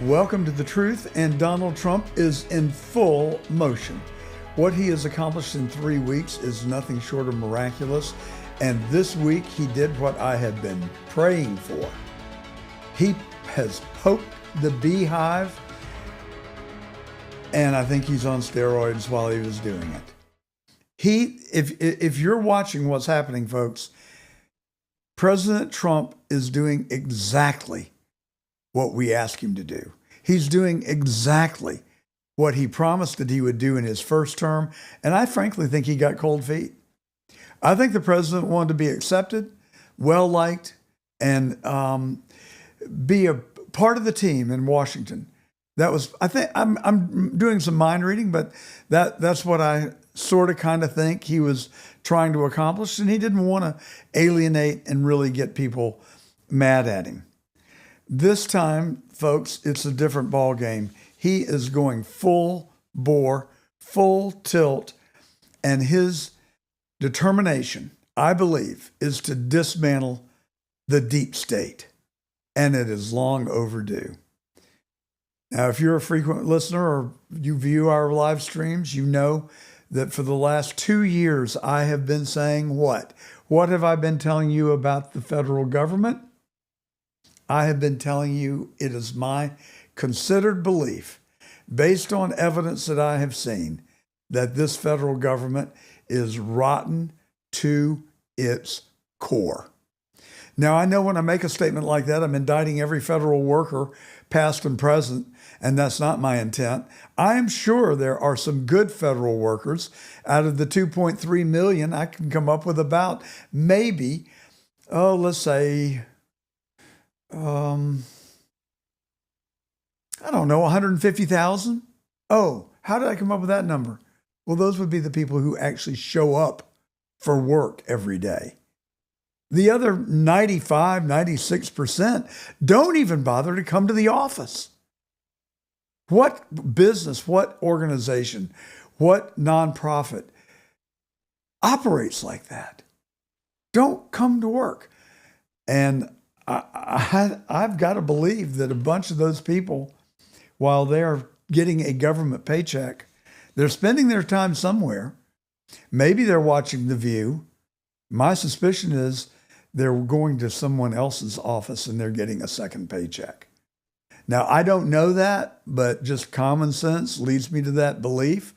Welcome to the truth, and Donald Trump is in full motion. What he has accomplished in 3 weeks is nothing short of miraculous, and this week he did what I had been praying for. He has poked the beehive, and I think he's on steroids while he was doing it. If you're watching what's happening, folks, President Trump is doing exactly what we ask him to do. He's doing exactly what he promised that he would do in his first term, and I frankly think he got cold feet. I think the president wanted to be accepted, well-liked, and be a part of the team in Washington. That was, I think, I'm doing some mind reading, but that's what I sort of kind of think he was trying to accomplish, and he didn't want to alienate and really get people mad at him. This time, folks, it's a different ball game. He is going full bore, full tilt, and his determination, I believe, is to dismantle the deep state, and it is long overdue. Now, if you're a frequent listener or you view our live streams, you know that for the last 2 years, I have been saying what? What have I been telling you about the federal government? I have been telling you it is my considered belief, based on evidence that I have seen, that this federal government is rotten to its core. Now, I know when I make a statement like that, I'm indicting every federal worker, past and present, and that's not my intent. I am sure there are some good federal workers. Out of the 2.3 million, I can come up with about maybe, let's say, I don't know, 150,000? Oh, how did I come up with that number? Well, those would be the people who actually show up for work every day. The other 95, 96% don't even bother to come to the office. What business, what organization, what nonprofit operates like that? Don't come to work. And I've got to believe that a bunch of those people, while they're getting a government paycheck, they're spending their time somewhere. Maybe they're watching The View. My suspicion is they're going to someone else's office and they're getting a second paycheck. Now, I don't know that, but just common sense leads me to that belief.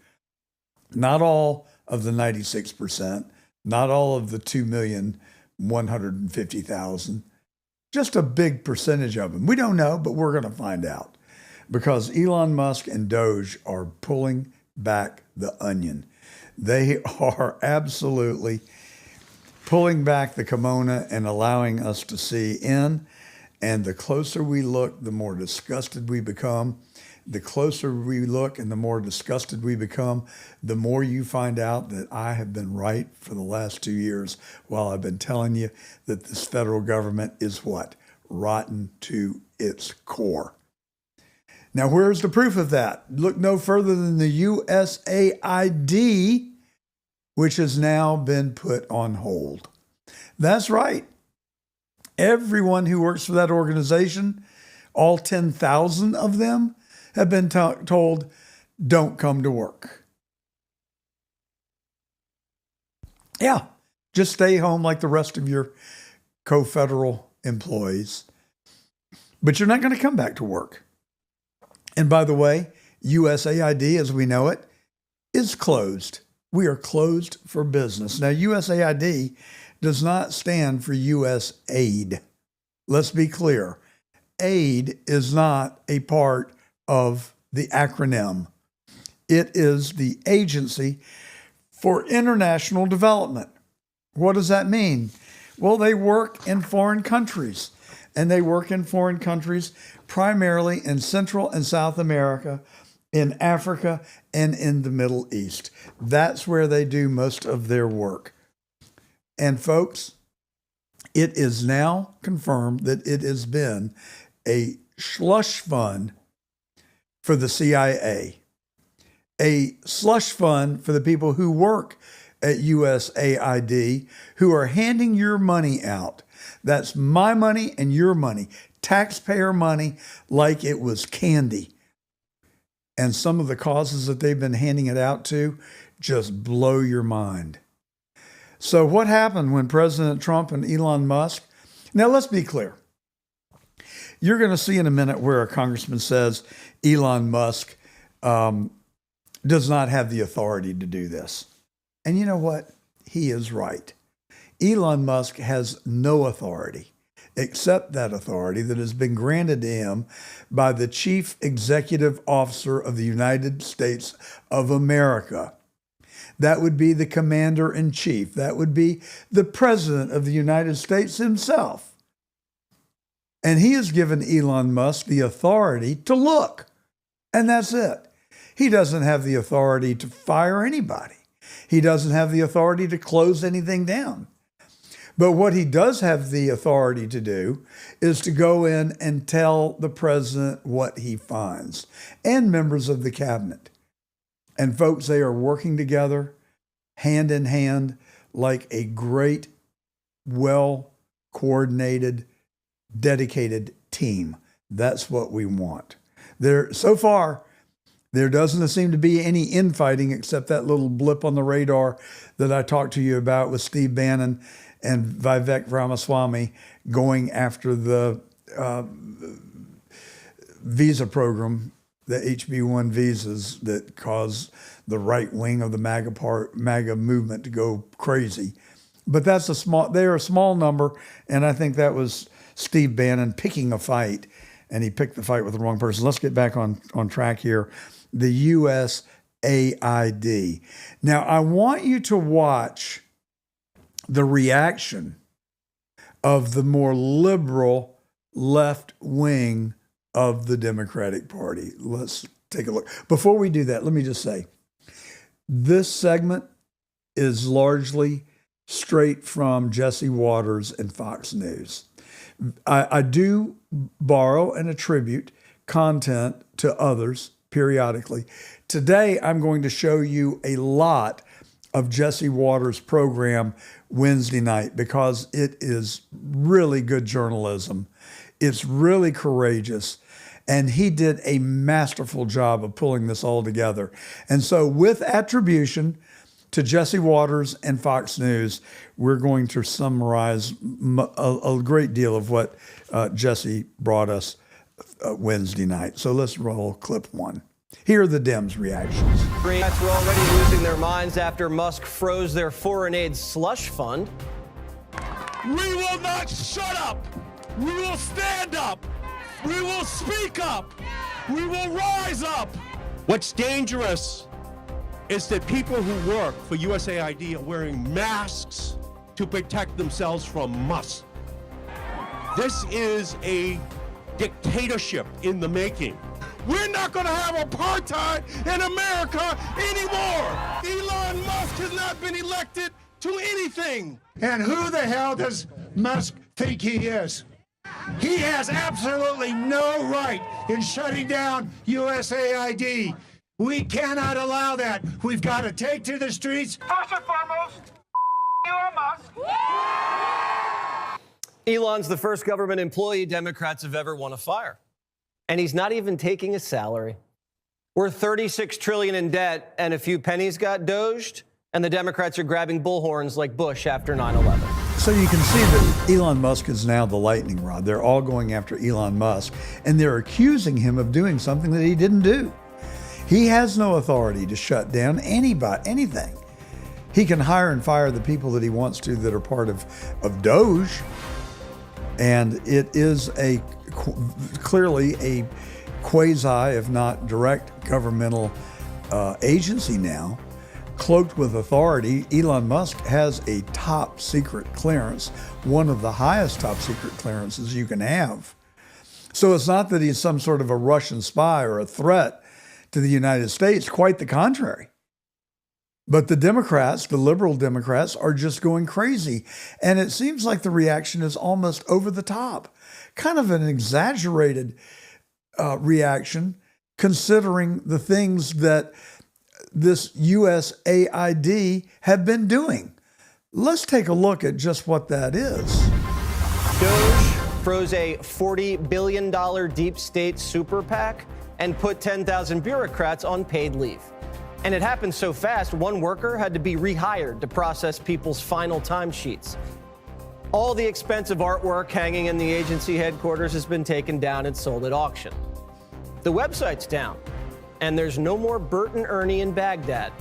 Not all of the 96%, not all of the 2,150,000, just a big percentage of them. We don't know, but we're going to find out, because Elon Musk and DOGE are pulling back the onion. They are absolutely pulling back the kimono and allowing us to see in. And the closer we look, the more disgusted we become. The closer we look and the more disgusted we become, the more you find out that I have been right for the last 2 years while I've been telling you that this federal government is what? Rotten to its core. Now, where's the proof of that? Look no further than the USAID, which has now been put on hold. That's right. Everyone who works for that organization, all 10,000 of them, have been told, don't come to work. Yeah, just stay home like the rest of your co-federal employees. But you're not going to come back to work. And by the way, USAID, as we know it, is closed. We are closed for business. Now, USAID does not stand for U.S. aid. Let's be clear. Aid is not a part of the acronym. It is the Agency for International Development. What does that mean? Well, they work in foreign countries, and they work in foreign countries primarily in Central and South America, in Africa, and in the Middle East. That's where they do most of their work. And folks, it is now confirmed that it has been a slush fund for the CIA, a slush fund for the people who work at USAID, who are handing your money out. That's my money and your money, taxpayer money like it was candy. And some of the causes that they've been handing it out to just blow your mind. So what happened when President Trump and Elon Musk? Now, let's be clear. You're going to see in a minute where a congressman says Elon Musk does not have the authority to do this. And you know what? He is right. Elon Musk has no authority except that authority that has been granted to him by the Chief Executive Officer of the United States of America. That would be the Commander-in-Chief. That would be the President of the United States himself. And he has given Elon Musk the authority to look. And that's it. He doesn't have the authority to fire anybody. He doesn't have the authority to close anything down. But what he does have the authority to do is to go in and tell the president what he finds and members of the cabinet. And folks, they are working together hand in hand like a great, well-coordinated, dedicated team. That's what we want. So far, there doesn't seem to be any infighting except that little blip on the radar that I talked to you about with Steve Bannon and Vivek Ramaswamy going after the visa program, the HB1 visas that caused the right wing of the MAGA movement to go crazy. But they're a small number, and I think that was Steve Bannon picking a fight, and he picked the fight with the wrong person. Let's get back on track here. The USAID. Now, I want you to watch the reaction of the more liberal left wing of the Democratic Party. Let's take a look. Before we do that, let me just say, this segment is largely straight from Jesse Waters and Fox News. I do borrow and attribute content to others periodically. Today, I'm going to show you a lot of Jesse Waters' program Wednesday night because it is really good journalism. It's really courageous. And he did a masterful job of pulling this all together. And so with attribution to Jesse Waters and Fox News, we're going to summarize a great deal of what Jesse brought us Wednesday night. So let's roll clip one. Here are the Dems' reactions. Democrats were already losing their minds after Musk froze their foreign aid slush fund. We will not shut up. We will stand up. We will speak up. We will rise up. What's dangerous is that people who work for USAID are wearing masks to protect themselves from Musk. This is a dictatorship in the making. We're not going to have apartheid in America anymore. Elon Musk has not been elected to anything. And who the hell does Musk think he is? He has absolutely no right in shutting down USAID. We cannot allow that. We've got to take to the streets. First and foremost, Elon Musk. Elon's the first government employee Democrats have ever won a fire. And he's not even taking a salary. We're $36 trillion in debt, and a few pennies got doged, and the Democrats are grabbing bullhorns like Bush after 9/11. So you can see that Elon Musk is now the lightning rod. They're all going after Elon Musk, and they're accusing him of doing something that he didn't do. He has no authority to shut down anything. He can hire and fire the people that he wants to that are part of DOGE, and it is clearly a quasi, if not direct, governmental agency now, cloaked with authority. Elon Musk has a top secret clearance, one of the highest top secret clearances you can have. So it's not that he's some sort of a Russian spy or a threat to the United States, quite the contrary. But the Democrats, the liberal Democrats, are just going crazy. And it seems like the reaction is almost over the top, kind of an exaggerated reaction, considering the things that this USAID have been doing. Let's take a look at just what that is. DOGE froze a $40 billion deep state super PAC and put 10,000 bureaucrats on paid leave. And it happened so fast, one worker had to be rehired to process people's final timesheets. All the expensive artwork hanging in the agency headquarters has been taken down and sold at auction. The website's down, and there's no more Bert and Ernie in Baghdad.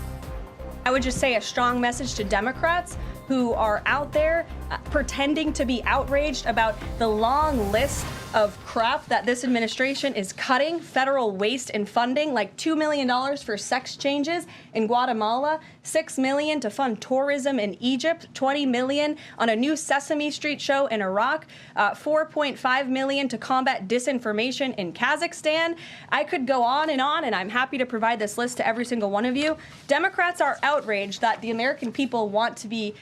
I would just say a strong message to Democrats who are out there pretending to be outraged about the long list of crap that this administration is cutting, federal waste and funding, like $2 million for sex changes in Guatemala, $6 million to fund tourism in Egypt, $20 million on a new Sesame Street show in Iraq, $4.5 million to combat disinformation in Kazakhstan. I could go on, and I'm happy to provide this list to every single one of you. Democrats are outraged that the American people want to be,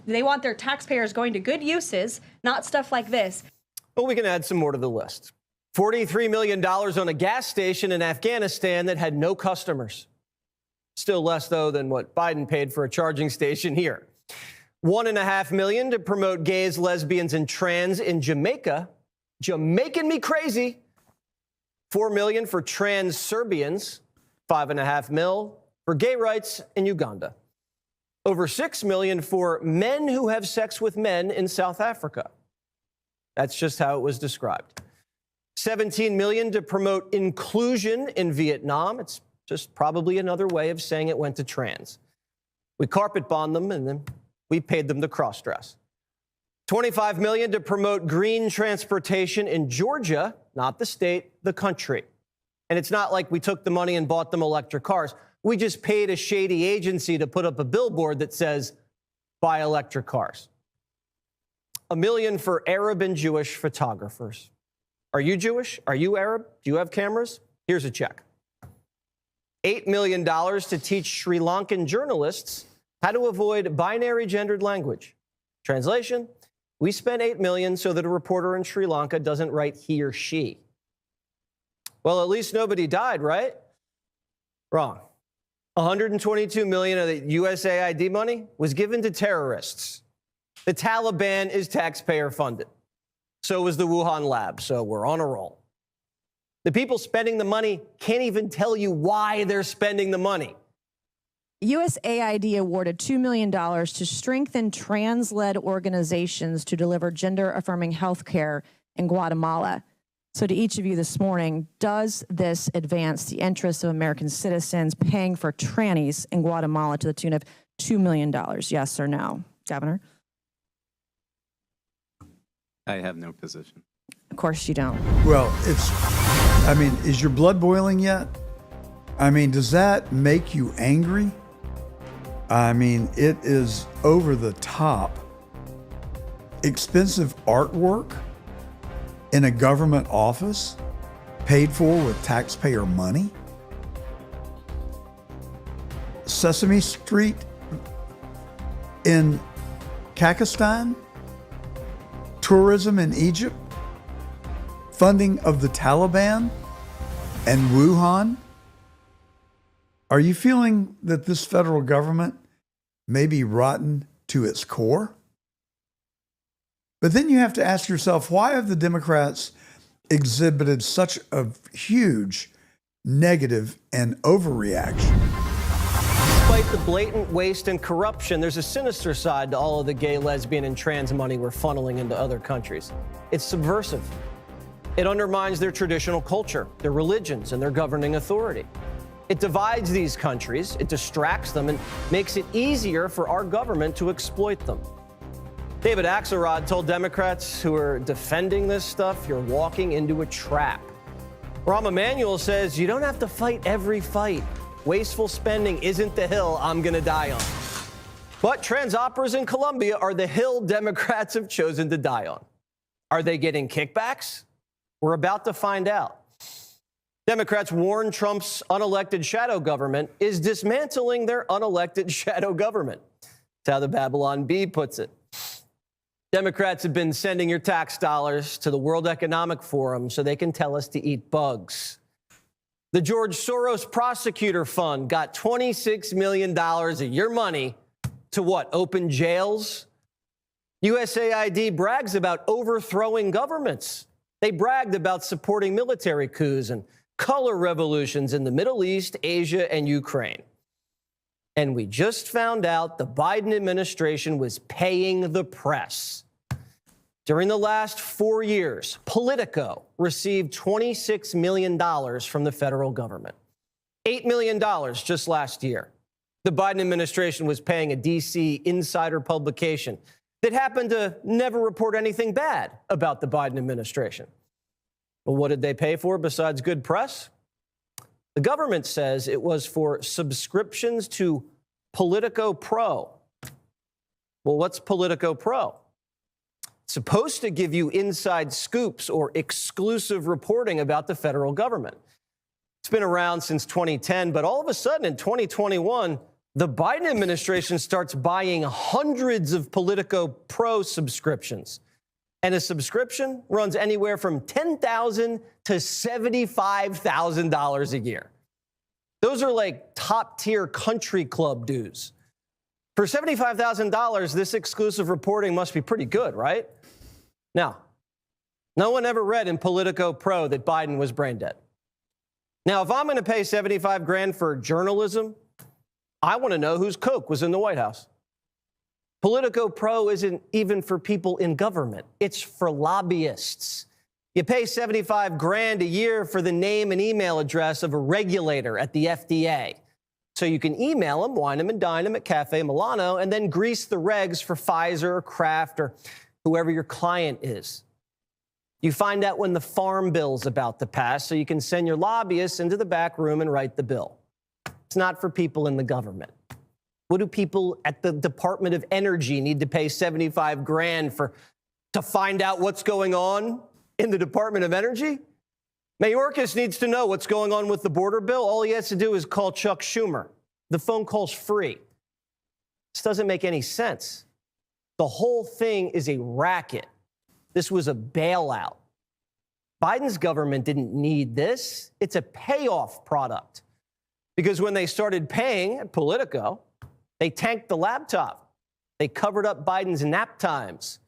they want their taxpayers going to good uses, not stuff like this. Well, we can add some more to the list. $43 million on a gas station in Afghanistan that had no customers. Still less, though, than what Biden paid for a charging station here. $1.5 million to promote gays, lesbians, and trans in Jamaica. Jamaican me crazy. $4 million for trans Serbians. $5.5 million for gay rights in Uganda. Over $6 million for men who have sex with men in South Africa. That's just how it was described. $17 million to promote inclusion in Vietnam. It's just probably another way of saying it went to trans. We carpet bombed them, and then we paid them to cross-dress. $25 million to promote green transportation in Georgia, not the state, the country. And it's not like we took the money and bought them electric cars. We just paid a shady agency to put up a billboard that says, buy electric cars. $1 million for Arab and Jewish photographers. Are you Jewish? Are you Arab? Do you have cameras? Here's a check. $8 million to teach Sri Lankan journalists how to avoid binary gendered language. Translation, we spent $8 million so that a reporter in Sri Lanka doesn't write he or she. Well, at least nobody died, right? Wrong. $122 million of the USAID money was given to terrorists. The Taliban is taxpayer funded. So was the Wuhan lab. So we're on a roll. The people spending the money can't even tell you why they're spending the money. USAID awarded $2 million to strengthen trans-led organizations to deliver gender-affirming health care in Guatemala. So to each of you this morning, does this advance the interests of American citizens paying for trannies in Guatemala to the tune of $2 million? Yes or no? Governor? I have no position. Of course you don't. Well, is your blood boiling yet? Does that make you angry? It is over the top. Expensive artwork in a government office paid for with taxpayer money. Sesame Street in Kazakhstan. Tourism in Egypt. Funding of the Taliban and Wuhan. Are you feeling that this federal government may be rotten to its core? But then you have to ask yourself, why have the Democrats exhibited such a huge negative and overreaction? Despite the blatant waste and corruption, there's a sinister side to all of the gay, lesbian, and trans money we're funneling into other countries. It's subversive. It undermines their traditional culture, their religions, and their governing authority. It divides these countries, it distracts them, and makes it easier for our government to exploit them. David Axelrod told Democrats who are defending this stuff, you're walking into a trap. Rahm Emanuel says you don't have to fight every fight. Wasteful spending isn't the hill I'm going to die on. But trans operas in Colombia are the hill Democrats have chosen to die on. Are they getting kickbacks? We're about to find out. Democrats warn Trump's unelected shadow government is dismantling their unelected shadow government. That's how the Babylon Bee puts it. Democrats have been sending your tax dollars to the World Economic Forum so they can tell us to eat bugs. The George Soros Prosecutor Fund got $26 million of your money to what? Open jails? USAID brags about overthrowing governments. They bragged about supporting military coups and color revolutions in the Middle East, Asia, and Ukraine. And we just found out the Biden administration was paying the press. During the last 4 years, Politico received $26 million from the federal government. $8 million just last year. The Biden administration was paying a D.C. insider publication that happened to never report anything bad about the Biden administration. Well, what did they pay for besides good press? The government says it was for subscriptions to Politico Pro. Well, what's Politico Pro? It's supposed to give you inside scoops or exclusive reporting about the federal government. It's been around since 2010, but all of a sudden in 2021, the Biden administration starts buying hundreds of Politico Pro subscriptions. And a subscription runs anywhere from $10,000 to $75,000 a year. Those are like top tier country club dues. For $75,000, this exclusive reporting must be pretty good, right? Now, no one ever read in Politico Pro that Biden was brain dead. Now, if I'm going to pay $75 grand for journalism, I want to know whose coke was in the White House. Politico Pro isn't even for people in government. It's for lobbyists. You pay $75 grand a year for the name and email address of a regulator at the FDA. So you can email them, wine them and dine them at Cafe Milano, and then grease the regs for Pfizer or Kraft or whoever your client is. You find out when the farm bill's about to pass so you can send your lobbyists into the back room and write the bill. It's not for people in the government. What do people at the Department of Energy need to pay $75 grand for to find out what's going on in the Department of Energy? Mayorkas needs to know what's going on with the border bill. All he has to do is call Chuck Schumer. The phone call's free. This doesn't make any sense. The whole thing is a racket. This was a bailout. Biden's government didn't need this. It's a payoff product. Because when they started paying at Politico, they tanked the laptop. They covered up Biden's nap times.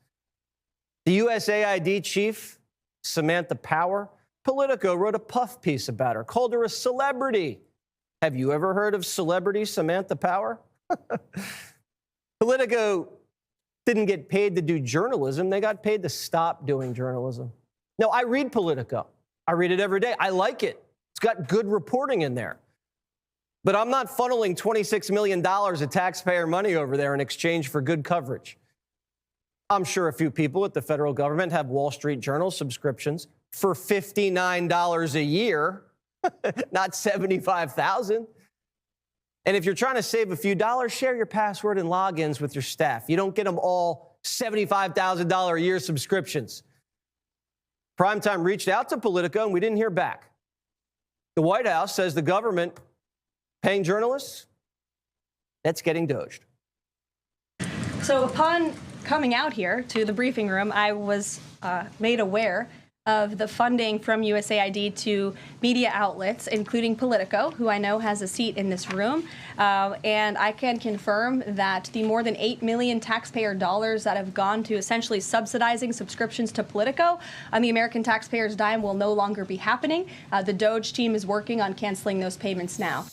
The USAID chief, Samantha Power, Politico wrote a puff piece about her, called her a celebrity. Have you ever heard of celebrity Samantha Power? Politico didn't get paid to do journalism. They got paid to stop doing journalism. No, I read Politico. I read it every day. I like it. It's got good reporting in there. But I'm not funneling $26 million of taxpayer money over there in exchange for good coverage. I'm sure a few people at the federal government have Wall Street Journal subscriptions for $59 a year, not $75,000. And if you're trying to save a few dollars, share your password and logins with your staff. You don't get them all $75,000 a year subscriptions. Primetime reached out to Politico and we didn't hear back. The White House says the government paying journalists, that's getting doged. So upon coming out here to the briefing room, I was made aware of the funding from USAID to media outlets, including Politico, who I know has a seat in this room. And I can confirm that the more than $8 million taxpayer dollars that have gone to essentially subsidizing subscriptions to Politico on the American taxpayers' dime will no longer be happening. The DOGE team is working on canceling those payments now.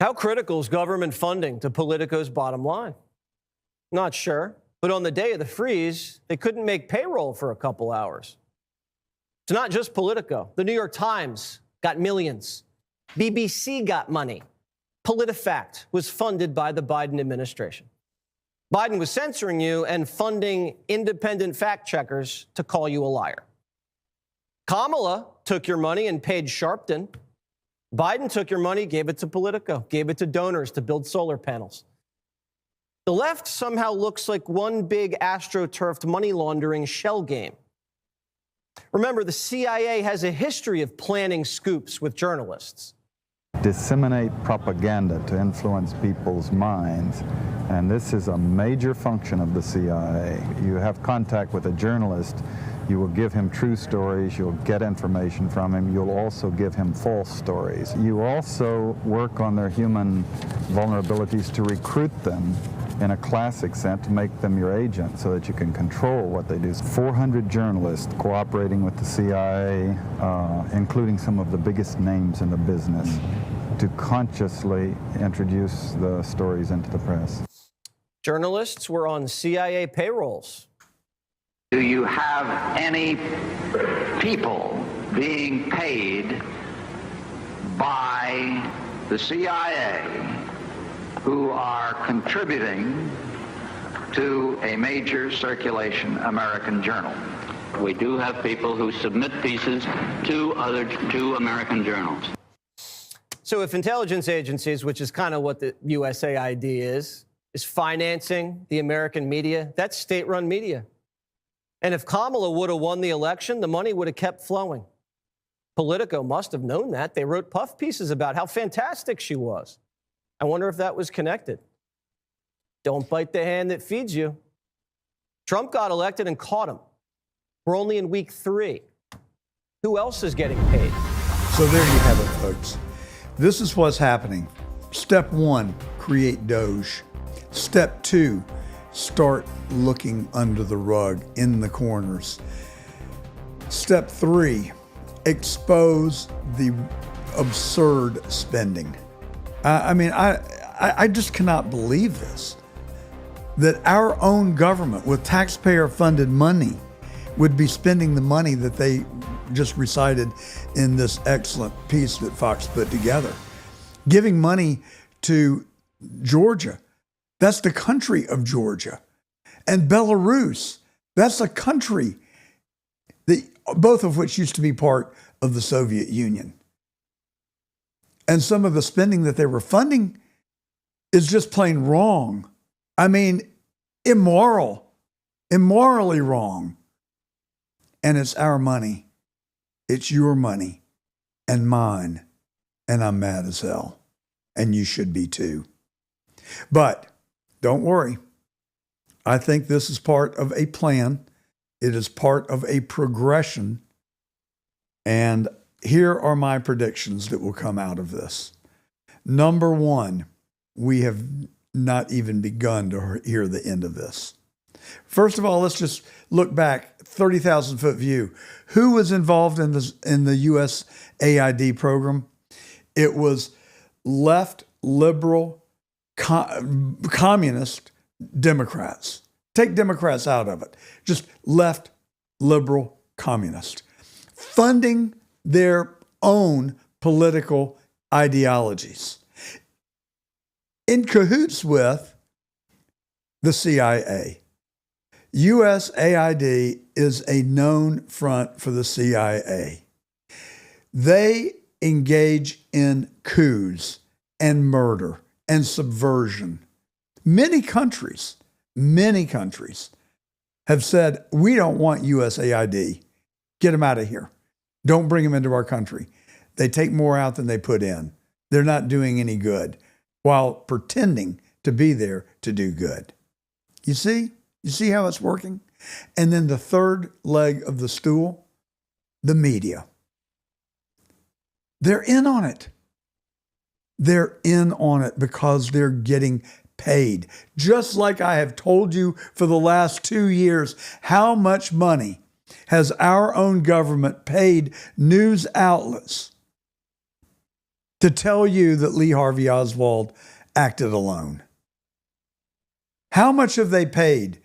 How critical is government funding to Politico's bottom line? Not sure. But on the day of the freeze, they couldn't make payroll for a couple hours. It's not just Politico. The New York Times got millions. BBC got money. PolitiFact was funded by the Biden administration. Biden was censoring you and funding independent fact checkers to call you a liar. Kamala took your money and paid Sharpton. Biden took your money, gave it to Politico, gave it to donors to build solar panels. The left somehow looks like one big astroturfed money laundering shell game. Remember, the CIA has a history of planning scoops with journalists. Disseminate propaganda to influence people's minds. And this is a major function of the CIA. You have contact with a journalist, you will give him true stories, you'll get information from him, you'll also give him false stories. You also work on their human vulnerabilities to recruit them in a classic sense, to make them your agent so that you can control what they do. 400 journalists cooperating with the CIA, including some of the biggest names in the business, to consciously introduce the stories into the press. Journalists were on CIA payrolls. Do you have any people being paid by the CIA who are contributing to a major circulation American journal? We do have people who submit pieces to American journals. So if intelligence agencies, which is kind of what the USAID is financing the American media, that's state-run media. And if Kamala would have won the election, the money would have kept flowing. Politico must have known that. They wrote puff pieces about how fantastic she was. I wonder if that was connected. Don't bite the hand that feeds you. Trump got elected and caught him. We're only in week 3. Who else is getting paid? So there you have it, folks. This is what's happening. Step 1, create DOGE. Step 2, start looking under the rug, in the corners. Step 3, expose the absurd spending. I just cannot believe this, that our own government with taxpayer-funded money would be spending the money that they just recited in this excellent piece that Fox put together. Giving money to Georgia, that's the country of Georgia. And Belarus, that's a country, both of which used to be part of the Soviet Union. And some of the spending that they were funding is just plain wrong. I mean, immoral, immorally wrong. And it's our money. It's your money and mine. And I'm mad as hell. And you should be too. But don't worry. I think this is part of a plan. It is part of a progression. And here are my predictions that will come out of this. Number 1, we have not even begun to hear the end of this. First of all, let's just look back, 30,000-foot view. Who was involved in the USAID program? It was left, liberal, communist Democrats. Take Democrats out of it. Just left, liberal, communist. Funding their own political ideologies. In cahoots with the CIA. USAID is a known front for the CIA. They engage in coups and murder and subversion. Many countries have said, we don't want USAID. Get them out of here. Don't bring them into our country. They take more out than they put in. They're not doing any good while pretending to be there to do good. You see? You see how it's working? And then the third leg of the stool, the media. They're in on it. They're in on it because they're getting paid. Just like I have told you for the last 2 years, how much money has our own government paid news outlets to tell you that Lee Harvey Oswald acted alone? How much have they paid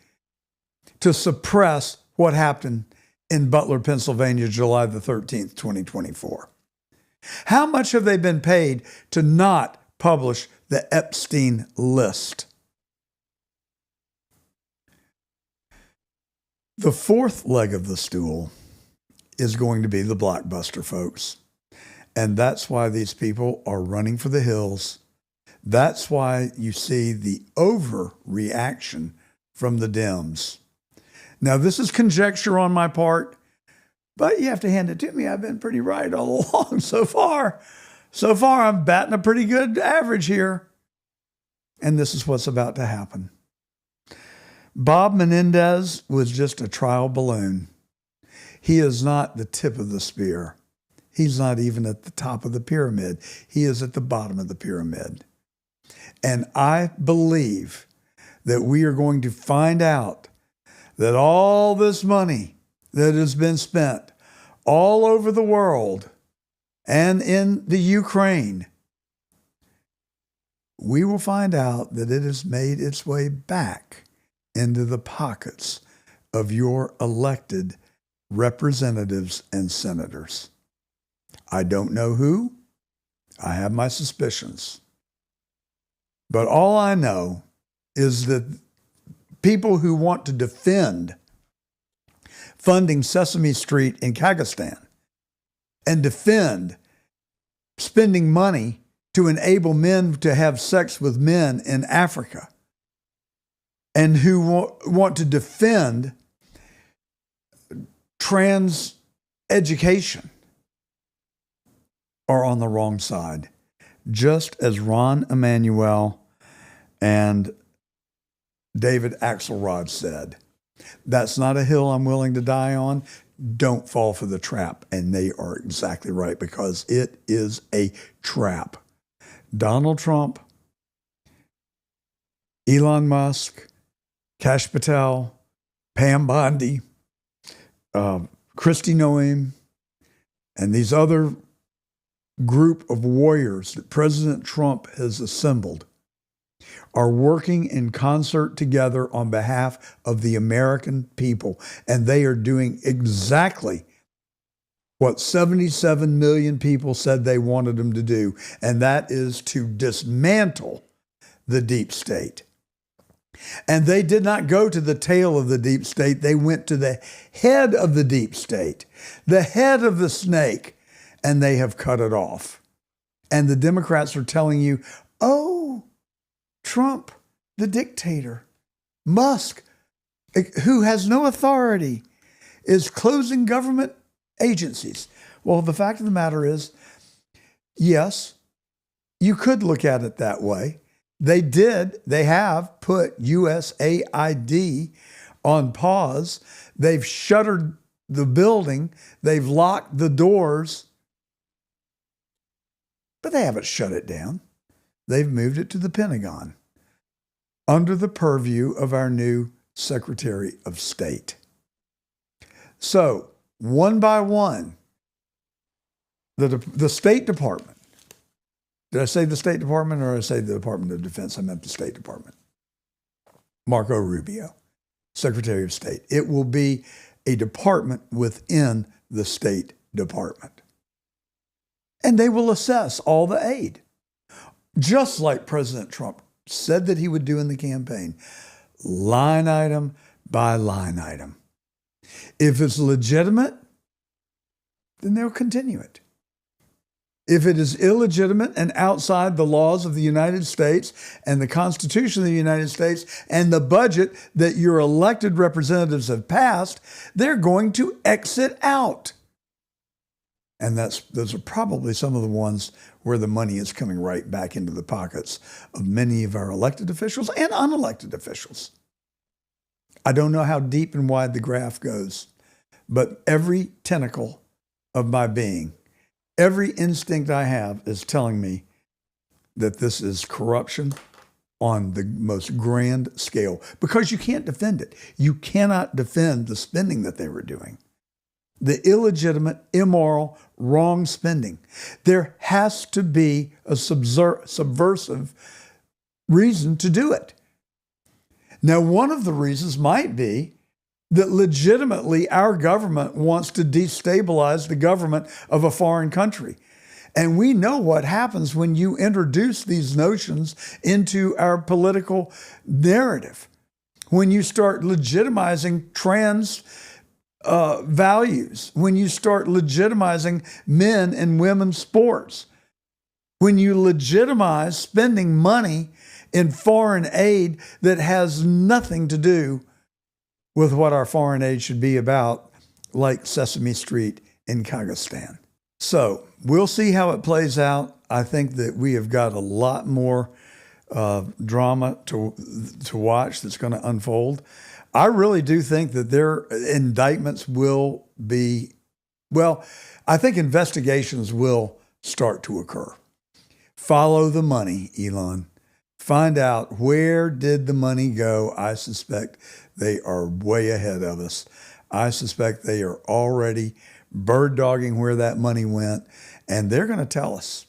to suppress what happened in Butler, Pennsylvania, July the 13th, 2024? How much have they been paid to not publish the Epstein list? The fourth leg of the stool is going to be the blockbuster, folks. And that's why these people are running for the hills. That's why you see the overreaction from the Dems. Now, this is conjecture on my part, but you have to hand it to me. I've been pretty right all along so far. So far, I'm batting a pretty good average here. And this is what's about to happen. Bob Menendez was just a trial balloon. He is not the tip of the spear. He's not even at the top of the pyramid. He is at the bottom of the pyramid. And I believe that we are going to find out that all this money that has been spent all over the world and in the Ukraine, we will find out that it has made its way back into the pockets of your elected representatives and senators. I don't know who. I have my suspicions. But all I know is that people who want to defend funding Sesame Street in Kazakhstan and defend spending money to enable men to have sex with men in Africa, and who want to defend trans education, are on the wrong side. Just as Ron Emanuel and David Axelrod said, that's not a hill I'm willing to die on. Don't fall for the trap. And they are exactly right, because it is a trap. Donald Trump, Elon Musk, Kash Patel, Pam Bondi, Kristi Noem, and these other group of warriors that President Trump has assembled are working in concert together on behalf of the American people. And they are doing exactly what 77 million people said they wanted them to do, and that is to dismantle the deep state. And they did not go to the tail of the deep state. They went to the head of the deep state, the head of the snake, and they have cut it off. And the Democrats are telling you, oh, Trump, the dictator, Musk, who has no authority, is closing government agencies. Well, the fact of the matter is, yes, you could look at it that way. They have put USAID on pause. They've shuttered the building. They've locked the doors. But they haven't shut it down. They've moved it to the Pentagon under the purview of our new Secretary of State. So, one by one, the State Department, did I say the State Department or did I say the Department of Defense? I meant the State Department. Marco Rubio, Secretary of State. It will be a department within the State Department. And they will assess all the aid, just like President Trump said that he would do in the campaign, line item by line item. If it's legitimate, then they'll continue it. If it is illegitimate and outside the laws of the United States and the Constitution of the United States and the budget that your elected representatives have passed, they're going to exit out. And those are probably some of the ones where the money is coming right back into the pockets of many of our elected officials and unelected officials. I don't know how deep and wide the graph goes, but every tentacle of my being, every instinct I have is telling me that this is corruption on the most grand scale, because you can't defend it. You cannot defend the spending that they were doing. The illegitimate, immoral, wrong spending. There has to be a subversive reason to do it. Now, one of the reasons might be that legitimately our government wants to destabilize the government of a foreign country. And we know what happens when you introduce these notions into our political narrative. When you start legitimizing trans values, when you start legitimizing men and women's sports, when you legitimize spending money in foreign aid that has nothing to do with what our foreign aid should be about, like Sesame Street in Kazakhstan. So we'll see how it plays out. I think that we have got a lot more drama to watch that's going to unfold. I really do think that their indictments will be, well, I think investigations will start to occur. Follow the money, Elon. find out where did the money go. I suspect they are way ahead of us. I suspect they are already bird dogging where that money went, and they're going to tell us.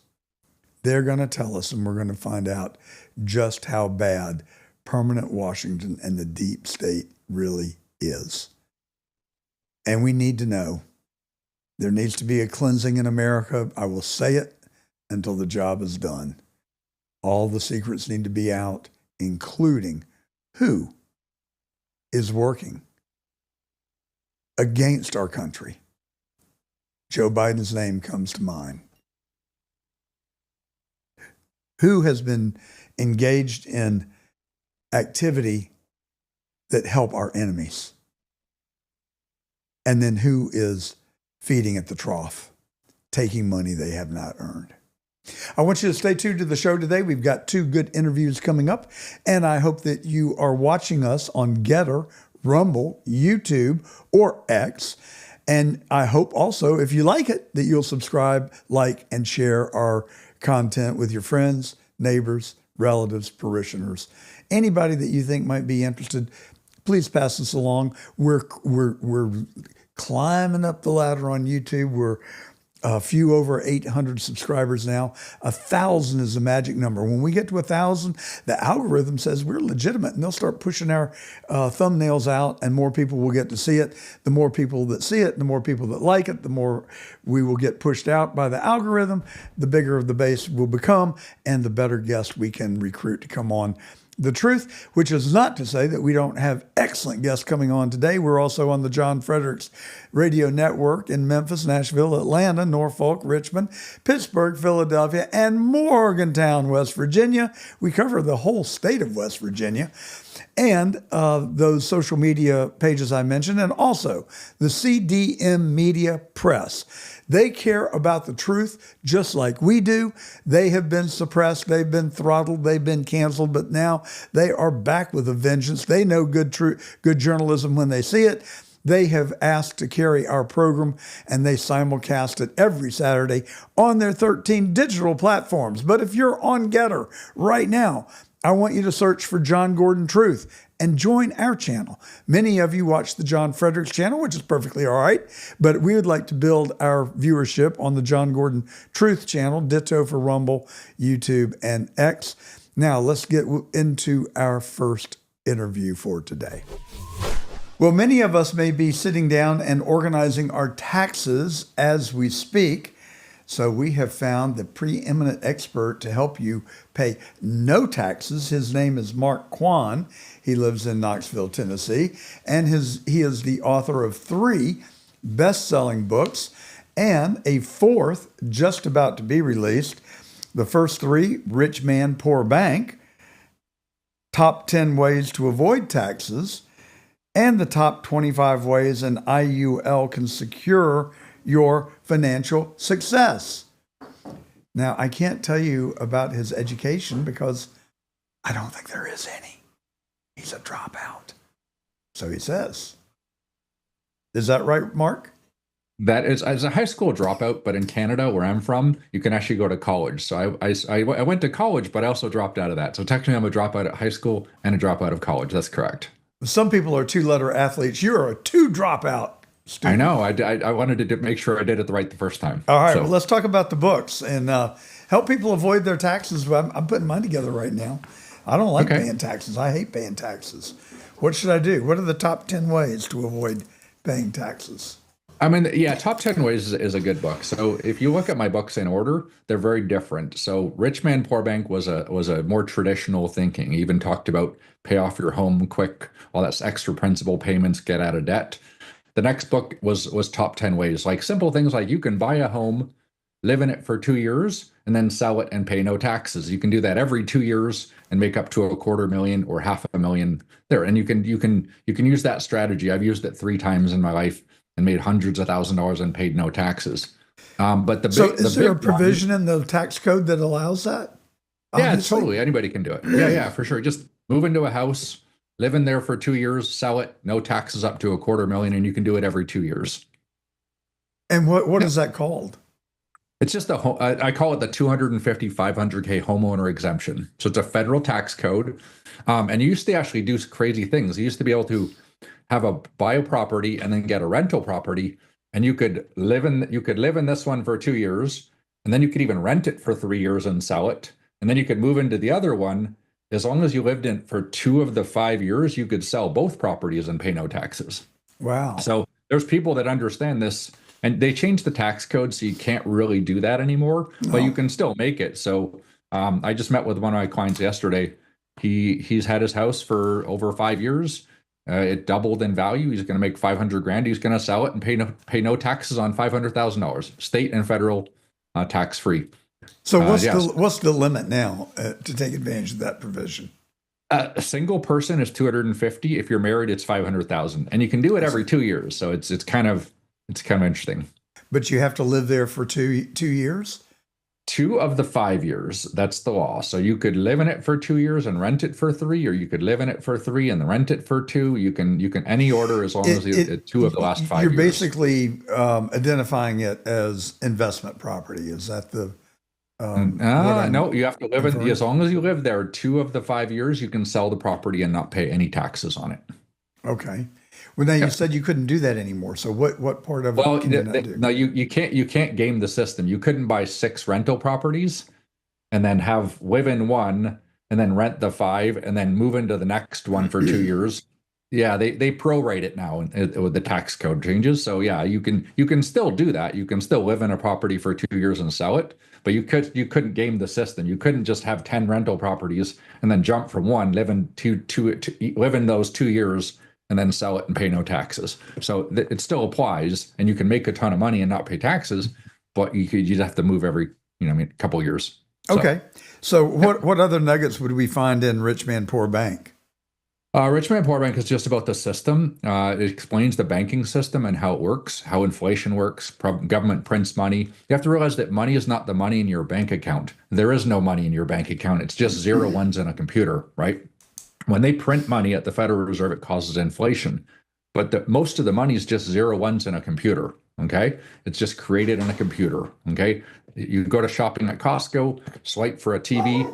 They're going to tell us, and we're going to find out just how bad permanent Washington and the deep state really is. And we need to know. There needs to be a cleansing in America. I will say it until the job is done. All the secrets need to be out, including who is working against our country. Joe Biden's name comes to mind. Who has been engaged in activity that help our enemies? And then who is feeding at the trough, taking money they have not earned? I want you to stay tuned to the show today. We've got 2 good interviews coming up, and I hope that you are watching us on Getter, Rumble, YouTube, or X. And I hope also, if you like it, that you'll subscribe, like, and share our content with your friends, neighbors, relatives, parishioners, anybody that you think might be interested. Please pass this along. We're climbing up the ladder on YouTube. We're a few over 800 subscribers now. 1,000 is the magic number. When we get to 1,000, the algorithm says we're legitimate, and they'll start pushing our thumbnails out, and more people will get to see it. The more people that see it, the more people that like it, the more we will get pushed out by the algorithm, the bigger of the base will become, and the better guests we can recruit to come on The Truth, which is not to say that we don't have excellent guests coming on today. We're also on the John Fredericks Radio Network in Memphis, Nashville, Atlanta, Norfolk, Richmond, Pittsburgh, Philadelphia, and Morgantown, West Virginia. We cover the whole state of West Virginia. And those social media pages I mentioned, and also the CDM Media Press. They care about the truth just like we do. They have been suppressed. They've been throttled. They've been canceled. But now they are back with a vengeance. They know good journalism when they see it. They have asked to carry our program, and they simulcast it every Saturday on their 13 digital platforms. But if you're on Getter right now, I want you to search for John Gordon Truth and join our channel. Many of you watch the John Fredericks channel, which is perfectly all right, but we would like to build our viewership on the John Gordon Truth channel, ditto for Rumble, YouTube, and X. Now, let's get into our first interview for today. Well, many of us may be sitting down and organizing our taxes as we speak. So we have found the preeminent expert to help you pay no taxes. His name is Mark Quann. He lives in Knoxville, Tennessee, and he is the author of 3 best-selling books and a 4th just about to be released. The first 3, Rich Man, Poor Bank, Top 10 Ways to Avoid Taxes, and the Top 25 Ways an IUL can secure your financial success. Now, I can't tell you about his education because I don't think there is any. He's a dropout. So he says. Is that right, Mark? That is, as a high school dropout, but in Canada, where I'm from, you can actually go to college. So I went to college, but I also dropped out of that. So technically, I'm a dropout at high school and a dropout of college. That's correct. Some people are 2-letter athletes. You're a 2 dropout student. I know. I wanted to make sure I did it right the first time. All right. So, well, let's talk about the books and help people avoid their taxes. I'm putting mine together right now. I don't like paying taxes. I hate paying taxes. What should I do? What are the top 10 ways to avoid paying taxes? I mean, yeah, Top 10 Ways is a good book. So if you look at my books in order, they're very different. So Rich Man, Poor Bank was a more traditional thinking. He even talked about pay off your home quick, all that extra principal payments, get out of debt. The next book was Top 10 Ways, like simple things like you can buy a home, live in it for 2 years, and then sell it and pay no taxes. You can do that every 2 years and make up to $250,000 or $500,000 there. And you can use that strategy. I've used it 3 times in my life and made hundreds of $1,000s and paid no taxes. But is there a provision in the tax code that allows that? Yeah, totally. Anybody can do it. Yeah, for sure. Just move into a house, live in there for 2 years, sell it, no taxes up to $250,000, and you can do it every 2 years. And what is that called? It's just I call it the 250, 500K homeowner exemption. So it's a federal tax code. And you used to actually do crazy things. You used to be able to buy a property and then get a rental property, and you could live in this one for 2 years, and then you could even rent it for 3 years and sell it. And then you could move into the other one. As long as you lived in for 2 of the 5 years, you could sell both properties and pay no taxes. Wow. So there's people that understand this, and they changed the tax code, so you can't really do that anymore, but you can still make it. So I just met with one of my clients yesterday. He's had his house for over 5 years. It doubled in value. He's going to make 500 grand. He's going to sell it and pay no taxes on $500,000, state and federal tax free. So what's the limit now to take advantage of that provision? A single person is 250. If you're married, it's 500,000, and you can do it every 2 years. So it's kind of interesting. But you have to live there for 2 years. 2 of the 5 years. That's the law. So you could live in it for 2 years and rent it for 3, or you could live in it for 3 and rent it for 2. You can any order as long as it's 2 of the last 5 years. You're basically identifying it as investment property. Is that the? No, you have to live in, as long as you live there 2 of the 5 years, you can sell the property and not pay any taxes on it. Okay. Well, now you said you couldn't do that anymore. So what part of it can you not do? No, you can't game the system. You couldn't buy 6 rental properties and then live in one and then rent the 5 and then move into the next one for 2 years. Yeah, they prorate it now with the tax code changes. So yeah, you can still do that. You can still live in a property for 2 years and sell it, but you couldn't game the system. You couldn't just have 10 rental properties and then jump from one, live in live in those 2 years and then sell it and pay no taxes. So it still applies, and you can make a ton of money and not pay taxes, but you'd have to move every couple of years. Okay. So what other nuggets would we find in Rich Man Poor Bank? Rich Man Poor Bank is just about the system. It explains the banking system and how it works, how inflation works. Government prints money. You have to realize that money is not the money in your bank account. There is no money in your bank account. It's just 0 ones in a computer, right? When they print money at the Federal Reserve, it causes inflation. But most of the money is just 0 ones in a computer, okay? It's just created in a computer, okay? You go to shopping at Costco, swipe for a TV,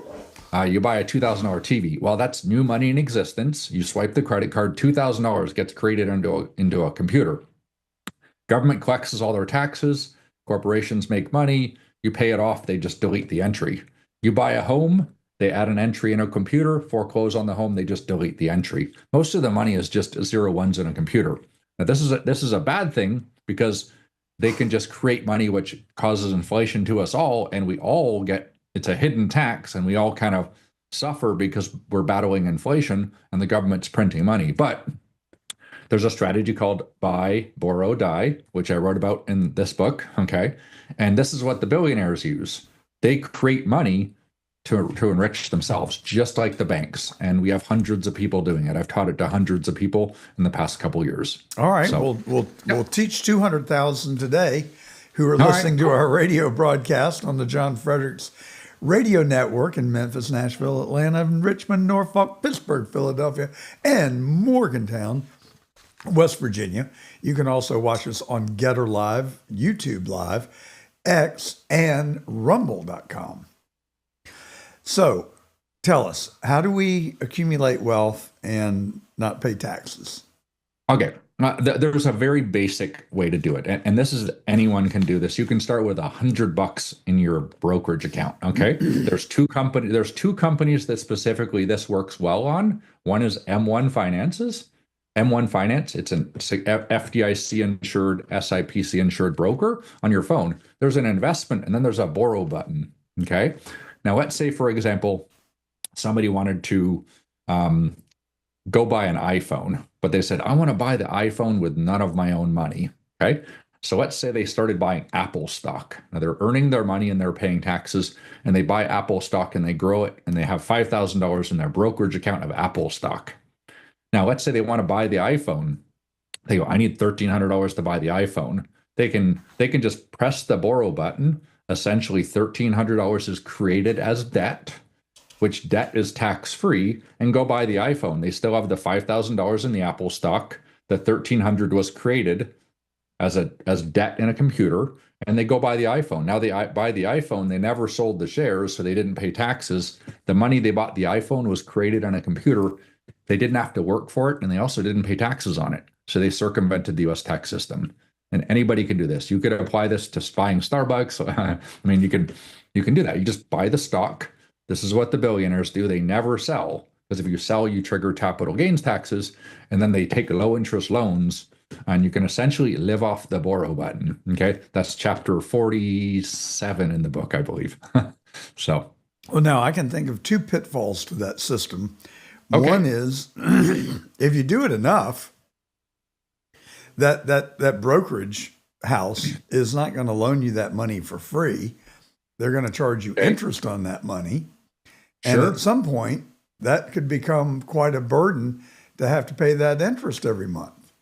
you buy a $2,000 TV. Well, that's new money in existence. You swipe the credit card, $2,000 gets created into a computer. Government collects all their taxes, corporations make money, you pay it off, they just delete the entry. You buy a home, they add an entry in a computer, foreclose on the home, they just delete the entry. Most of the money is just 0 ones in a computer. Now, this is a bad thing because they can just create money, which causes inflation to us all, and we all get, it's a hidden tax, and we all kind of suffer because we're battling inflation and the government's printing money. But there's a strategy called buy, borrow, die, which I wrote about in this book, okay? And this is what the billionaires use. They create money to enrich themselves, just like the banks. And we have hundreds of people doing it. I've taught it to hundreds of people in the past couple of years. All right, so, we'll teach 200,000 today who are listening to our radio broadcast on the John Fredericks Radio Network in Memphis, Nashville, Atlanta, Richmond, Norfolk, Pittsburgh, Philadelphia, and Morgantown, West Virginia. You can also watch us on Getter Live, YouTube Live, X, and Rumble.com. So tell us, how do we accumulate wealth and not pay taxes? Okay. There's a very basic way to do it. And this is, anyone can do this. You can start with $100 in your brokerage account. Okay. There's two companies that specifically this works well on. One is M1 Finances. M1 Finance, it's an FDIC insured, SIPC insured broker on your phone. There's an investment and then there's a borrow button. Okay. Now, let's say, for example, somebody wanted to go buy an iPhone, but they said, I want to buy the iPhone with none of my own money. Okay. So let's say they started buying Apple stock. Now they're earning their money and they're paying taxes, and they buy Apple stock and they grow it and they have $5,000 in their brokerage account of Apple stock. Now, let's say they want to buy the iPhone. They go, I need $1,300 to buy the iPhone. They can just press the borrow button. Essentially, $1,300 is created as debt, which debt is tax-free, and go buy the iPhone. They still have the $5,000 in the Apple stock. The $1,300 was created as debt in a computer, and they go buy the iPhone. Now they buy the iPhone. They never sold the shares, so they didn't pay taxes. The money they bought the iPhone was created on a computer. They didn't have to work for it, and they also didn't pay taxes on it. So they circumvented the U.S. tax system. And anybody can do this. You could apply this to buying Starbucks. I mean, you can do that. You just buy the stock. This is what the billionaires do. They never sell, because if you sell, you trigger capital gains taxes, and then they take low interest loans, and you can essentially live off the borrow button. Okay, that's chapter 47 in the book, I believe. So, well, now I can think of two pitfalls to that system. Okay. One is if you do it enough, that brokerage house is not going to loan you that money for free. They're going to charge you interest on that money. And Sure. at some point, that could become quite a burden to have to pay that interest every month.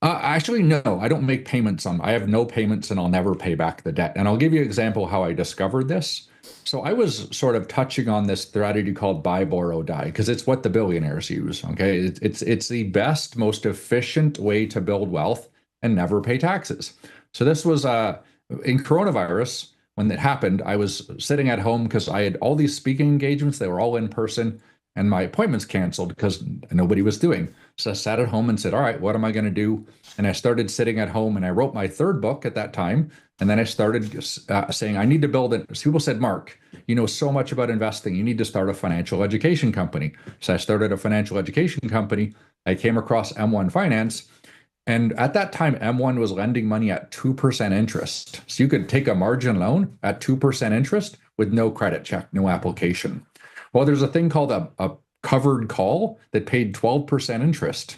Actually, no, I don't make payments on. I have no payments, and I'll never pay back the debt. And I'll give you an example how I discovered this. So I was sort of touching on this strategy called buy, borrow, die, because it's what the billionaires use. Okay, it's the best, most efficient way to build wealth and never pay taxes. So this was in coronavirus when it happened. I was sitting at home because I had all these speaking engagements. They were all in person, and my appointments canceled because nobody was doing. So I sat at home and said, all right, what am I going to do? And I started sitting at home, and I wrote my third book at that time. And then I started saying, I need to build it. So people said, Mark, you know so much about investing. You need to start a financial education company. So I started a financial education company. I came across M1 Finance. And at that time, M1 was lending money at 2% interest. So you could take a margin loan at 2% interest with no credit check, no application. Well, there's a thing called a covered call that paid 12% interest.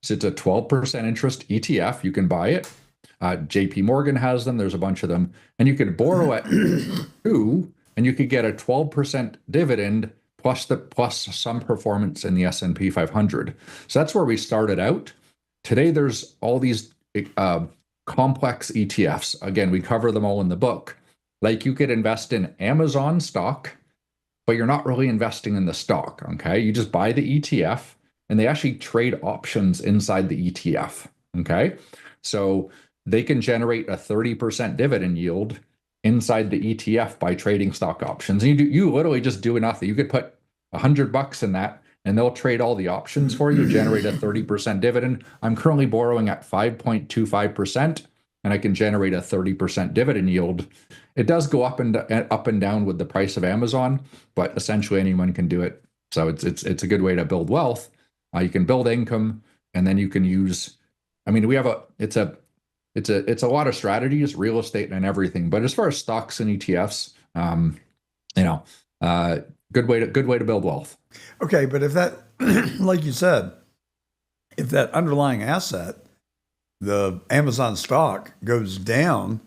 So it's a 12% interest ETF. You can buy it. JP Morgan has them. There's a bunch of them. And you could borrow at 2, and you could get a 12% dividend plus some performance in the S&P 500. So that's where we started out. Today, there's all these complex ETFs. Again, we cover them all in the book. Like you could invest in Amazon stock, but you're not really investing in the stock, okay? You just buy the ETF, and they actually trade options inside the ETF, okay? So they can generate a 30% dividend yield inside the ETF by trading stock options. And you literally just do nothing. You could put $100 in that, and they'll trade all the options for you, generate a 30% dividend. I'm currently borrowing at 5.25%, and I can generate a 30% dividend yield. It does go up and down with the price of Amazon, but essentially anyone can do it. So it's a good way to build wealth. You can build income, and then you can use. I mean, it's a lot of strategies, real estate and everything. But as far as stocks and ETFs, good way to build wealth. Okay, but if that, like you said, if that underlying asset, the Amazon stock, goes down,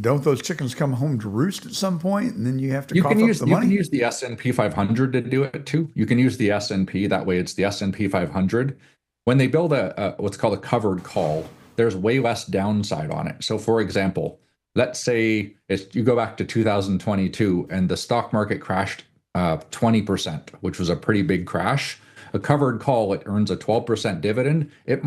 don't those chickens come home to roost at some point, and then you have to cough up the money? You can use the S&P 500 to do it too. You can use the S&P. That way, it's the S&P 500. When they build a what's called a covered call, there's way less downside on it. So, for example, let's say you go back to 2022 and the stock market crashed 20%, which was a pretty big crash. A covered call, it earns a 12% dividend. It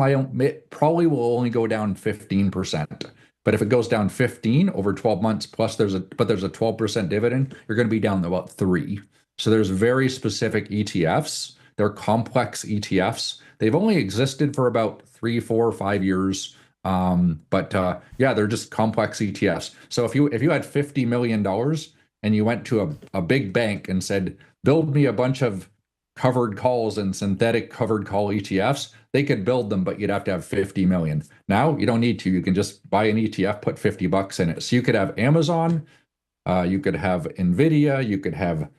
probably will only go down 15%. But if it goes down 15 over 12 months, plus there's a 12% dividend, you're going to be down about 3. So there's very specific ETFs. They're complex ETFs. They've only existed for about 3, 4, 5 years. They're just complex ETFs. So if you had $50 million and you went to a big bank and said, build me a bunch of covered calls and synthetic covered call ETFs, they could build them, but you'd have to have 50 million. Now you don't need to. You can just buy an ETF, put $50 in it. So you could have Amazon, you could have Nvidia, you could have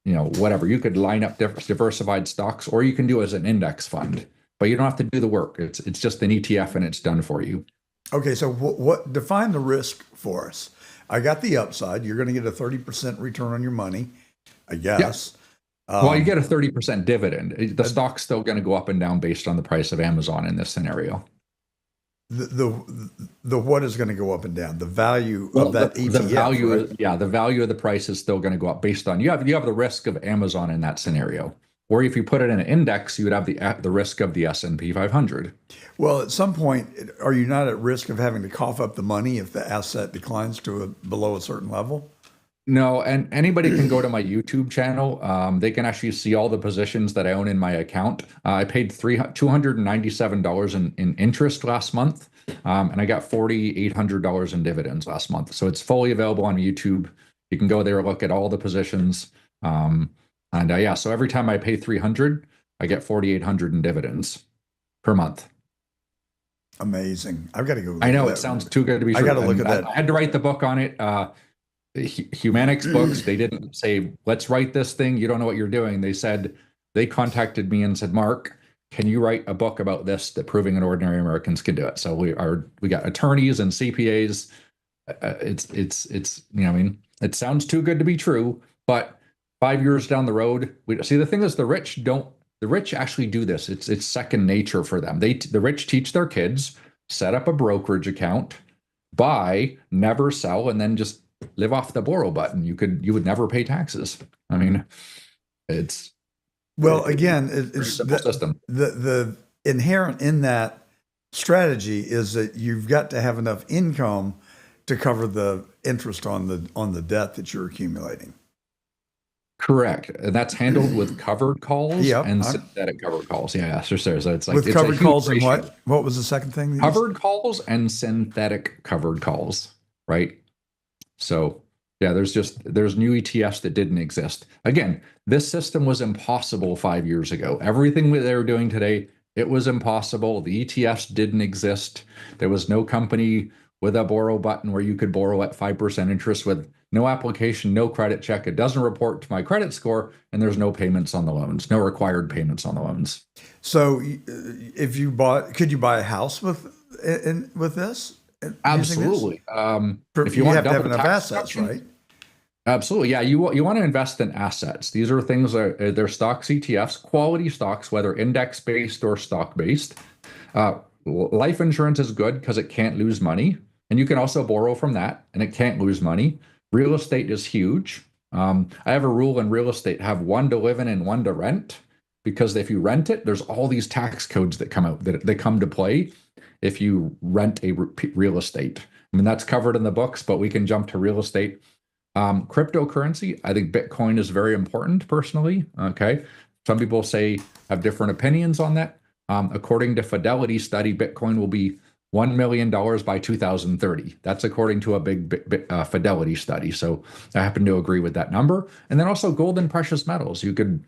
whatever. You could line up diversified stocks, or you can do it as an index fund, but you don't have to do the work. It's just an ETF and it's done for you. Okay, so what define the risk for us? I got the upside. You're going to get a 30% return on your money, I guess. Yeah. Well, you get a 30% dividend. The stock's still going to go up and down based on the price of Amazon in this scenario. The what is going to go up and down? The value of that ETF. The value, right? the value of the price is still going to go up based on you have the risk of Amazon in that scenario. Or if you put it in an index, you would have the risk of the S&P 500. Well, at some point, are you not at risk of having to cough up the money if the asset declines to below a certain level? No, and anybody can go to my YouTube channel. They can actually see all the positions that I own in my account. I paid $297 in interest last month, and I got $4,800 in dividends last month. So it's fully available on YouTube. You can go there and look at all the positions. Yeah, so every time I pay $300, I get $4,800 in dividends per month. Amazing. I've got to go. I know it sounds too good to be true. I got to look at that. I had to write the book on it. Humanics books, they didn't say, let's write this thing. You don't know what you're doing. They contacted me and said, Mark, can you write a book about this, that proving that ordinary Americans can do it? So we got attorneys and CPAs. It sounds too good to be true, but 5 years down the road, the thing is, the rich actually do this. It's second nature for them. The rich teach their kids, set up a brokerage account, buy, never sell, and then just live off the borrow button. You would never pay taxes. I mean, it's simple system. The inherent in that strategy is that you've got to have enough income to cover the interest on the debt that you're accumulating. Correct. And that's handled with covered calls and synthetic covered calls. Yeah. So it's like with covered calls and what was the second thing? Covered calls and synthetic covered calls, right? So yeah, there's new ETFs that didn't exist. Again, this system was impossible 5 years ago. Everything they were doing today, it was impossible. The ETFs didn't exist. There was no company with a borrow button where you could borrow at 5% interest with no application, no credit check. It doesn't report to my credit score, and there's no payments on the loans, no required payments on the loans. So if you could you buy a house with this? Absolutely. If you have to have enough assets, right? Absolutely. Yeah. You want to invest in assets. These are things they're stocks, ETFs, quality stocks, whether index based or stock based. Life insurance is good because it can't lose money. And you can also borrow from that and it can't lose money. Real estate is huge. I have a rule in real estate, have one to live in and one to rent, because if you rent it, there's all these tax codes that come out that they come to play if you rent a real estate. I mean, that's covered in the books, but we can jump to real estate. Cryptocurrency, I think Bitcoin is very important personally. Okay. Some people have different opinions on that. According to Fidelity study, Bitcoin will be $1 million by 2030. That's according to a big Fidelity study. So I happen to agree with that number. And then also gold and precious metals. You could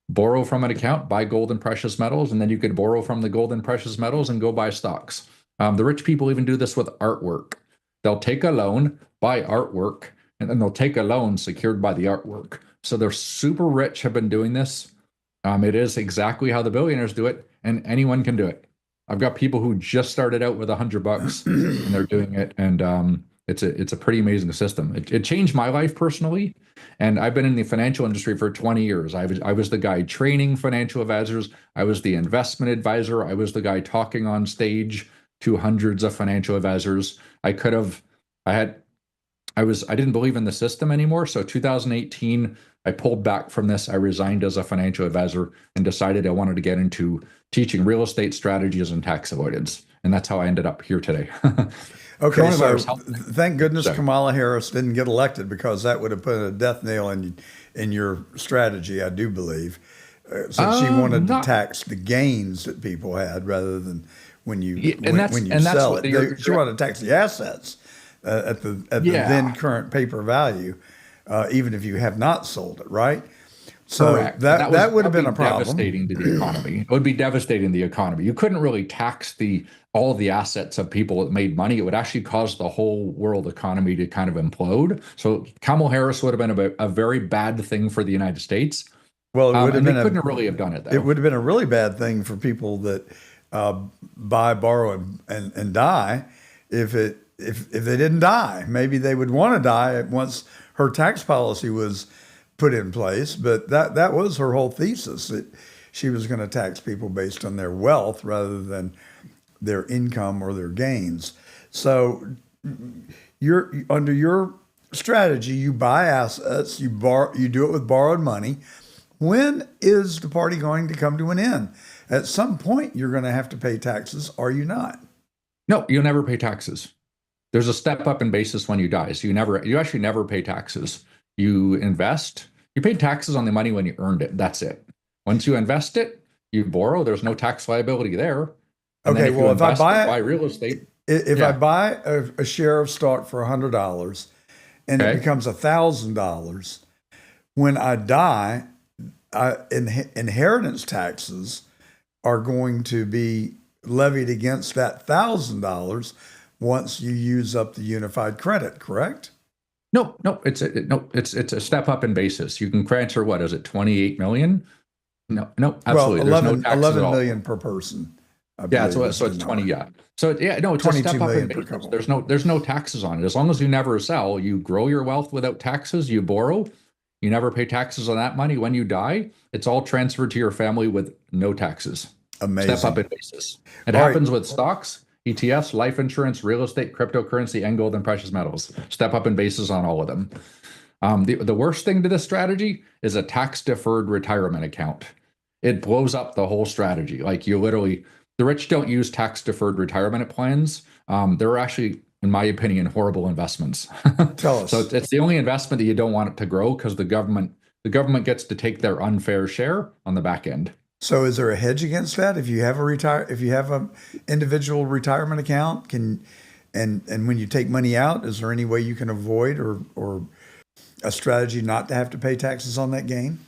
borrow from an account, buy gold and precious metals, and then you could borrow from the gold and precious metals and go buy stocks. The rich people even do this with artwork. They'll take a loan, buy artwork, and then they'll take a loan secured by the artwork. So they're super rich, have been doing this. It is exactly how the billionaires do it, and anyone can do it. I've got people who just started out with $100 and they're doing it. And it's a pretty amazing system. It changed my life personally. And I've been in the financial industry for 20 years. I was the guy training financial advisors. I was the investment advisor. I was the guy talking on stage to hundreds of financial advisors. I didn't believe in the system anymore. So 2018, I pulled back from this. I resigned as a financial advisor and decided I wanted to get into teaching real estate strategies and tax avoidance. And that's how I ended up here today. Okay, so thank goodness Kamala Harris didn't get elected, because that would have put a death nail in your strategy, I do believe. Since she wanted to tax the gains that people had rather than when you sell it. She wanted to tax the assets at the then current paper value, even if you have not sold it, right? So that would have been a problem. Devastating to the economy. It would be devastating to the economy. You couldn't really tax all the assets of people that made money. It would actually cause the whole world economy to kind of implode. So Kamala Harris would have been a very bad thing for the United States. Well, it would have been. They couldn't really have done it, though. It would have been a really bad thing for people that buy, borrow, and die. If they didn't die, maybe they would want to die once her tax policy was put in place. But that was her whole thesis, that she was going to tax people based on their wealth rather than their income or their gains. So under your strategy, you buy assets, you do it with borrowed money. When is the party going to come to an end? At some point, you're going to have to pay taxes, are you not? No, you'll never pay taxes. There's a step up in basis when you die. So you actually never pay taxes. You invest, you pay taxes on the money when you earned it. That's it. Once you invest it, you borrow, there's no tax liability there. And Okay, well, if I buy real estate, if I buy a share of stock for $100 and it becomes $1,000, when I die, inheritance taxes are going to be levied against that $1,000 once you use up the unified credit, correct? No, it's a step up in basis. You can transfer, what is it, 28 million? No, absolutely. Well, There's no taxes 11 at all. million per person. Yeah, so it's 20, yeah. So yeah, no, it's a step up in basis. There's no taxes on it. As long as you never sell, you grow your wealth without taxes, you borrow, you never pay taxes on that money. When you die, it's all transferred to your family with no taxes. Amazing. Step up in basis. It happens with stocks, ETFs, life insurance, real estate, cryptocurrency, and gold and precious metals. Step up in basis on all of them. The worst thing to this strategy is a tax-deferred retirement account. It blows up the whole strategy. Like you literally, the rich don't use tax-deferred retirement plans. They're actually, in my opinion, horrible investments. Tell us. So it's the only investment that you don't want it to grow because the government gets to take their unfair share on the back end. So is there a hedge against that? If you have a individual retirement account, and when you take money out, is there any way you can avoid or a strategy not to have to pay taxes on that gain?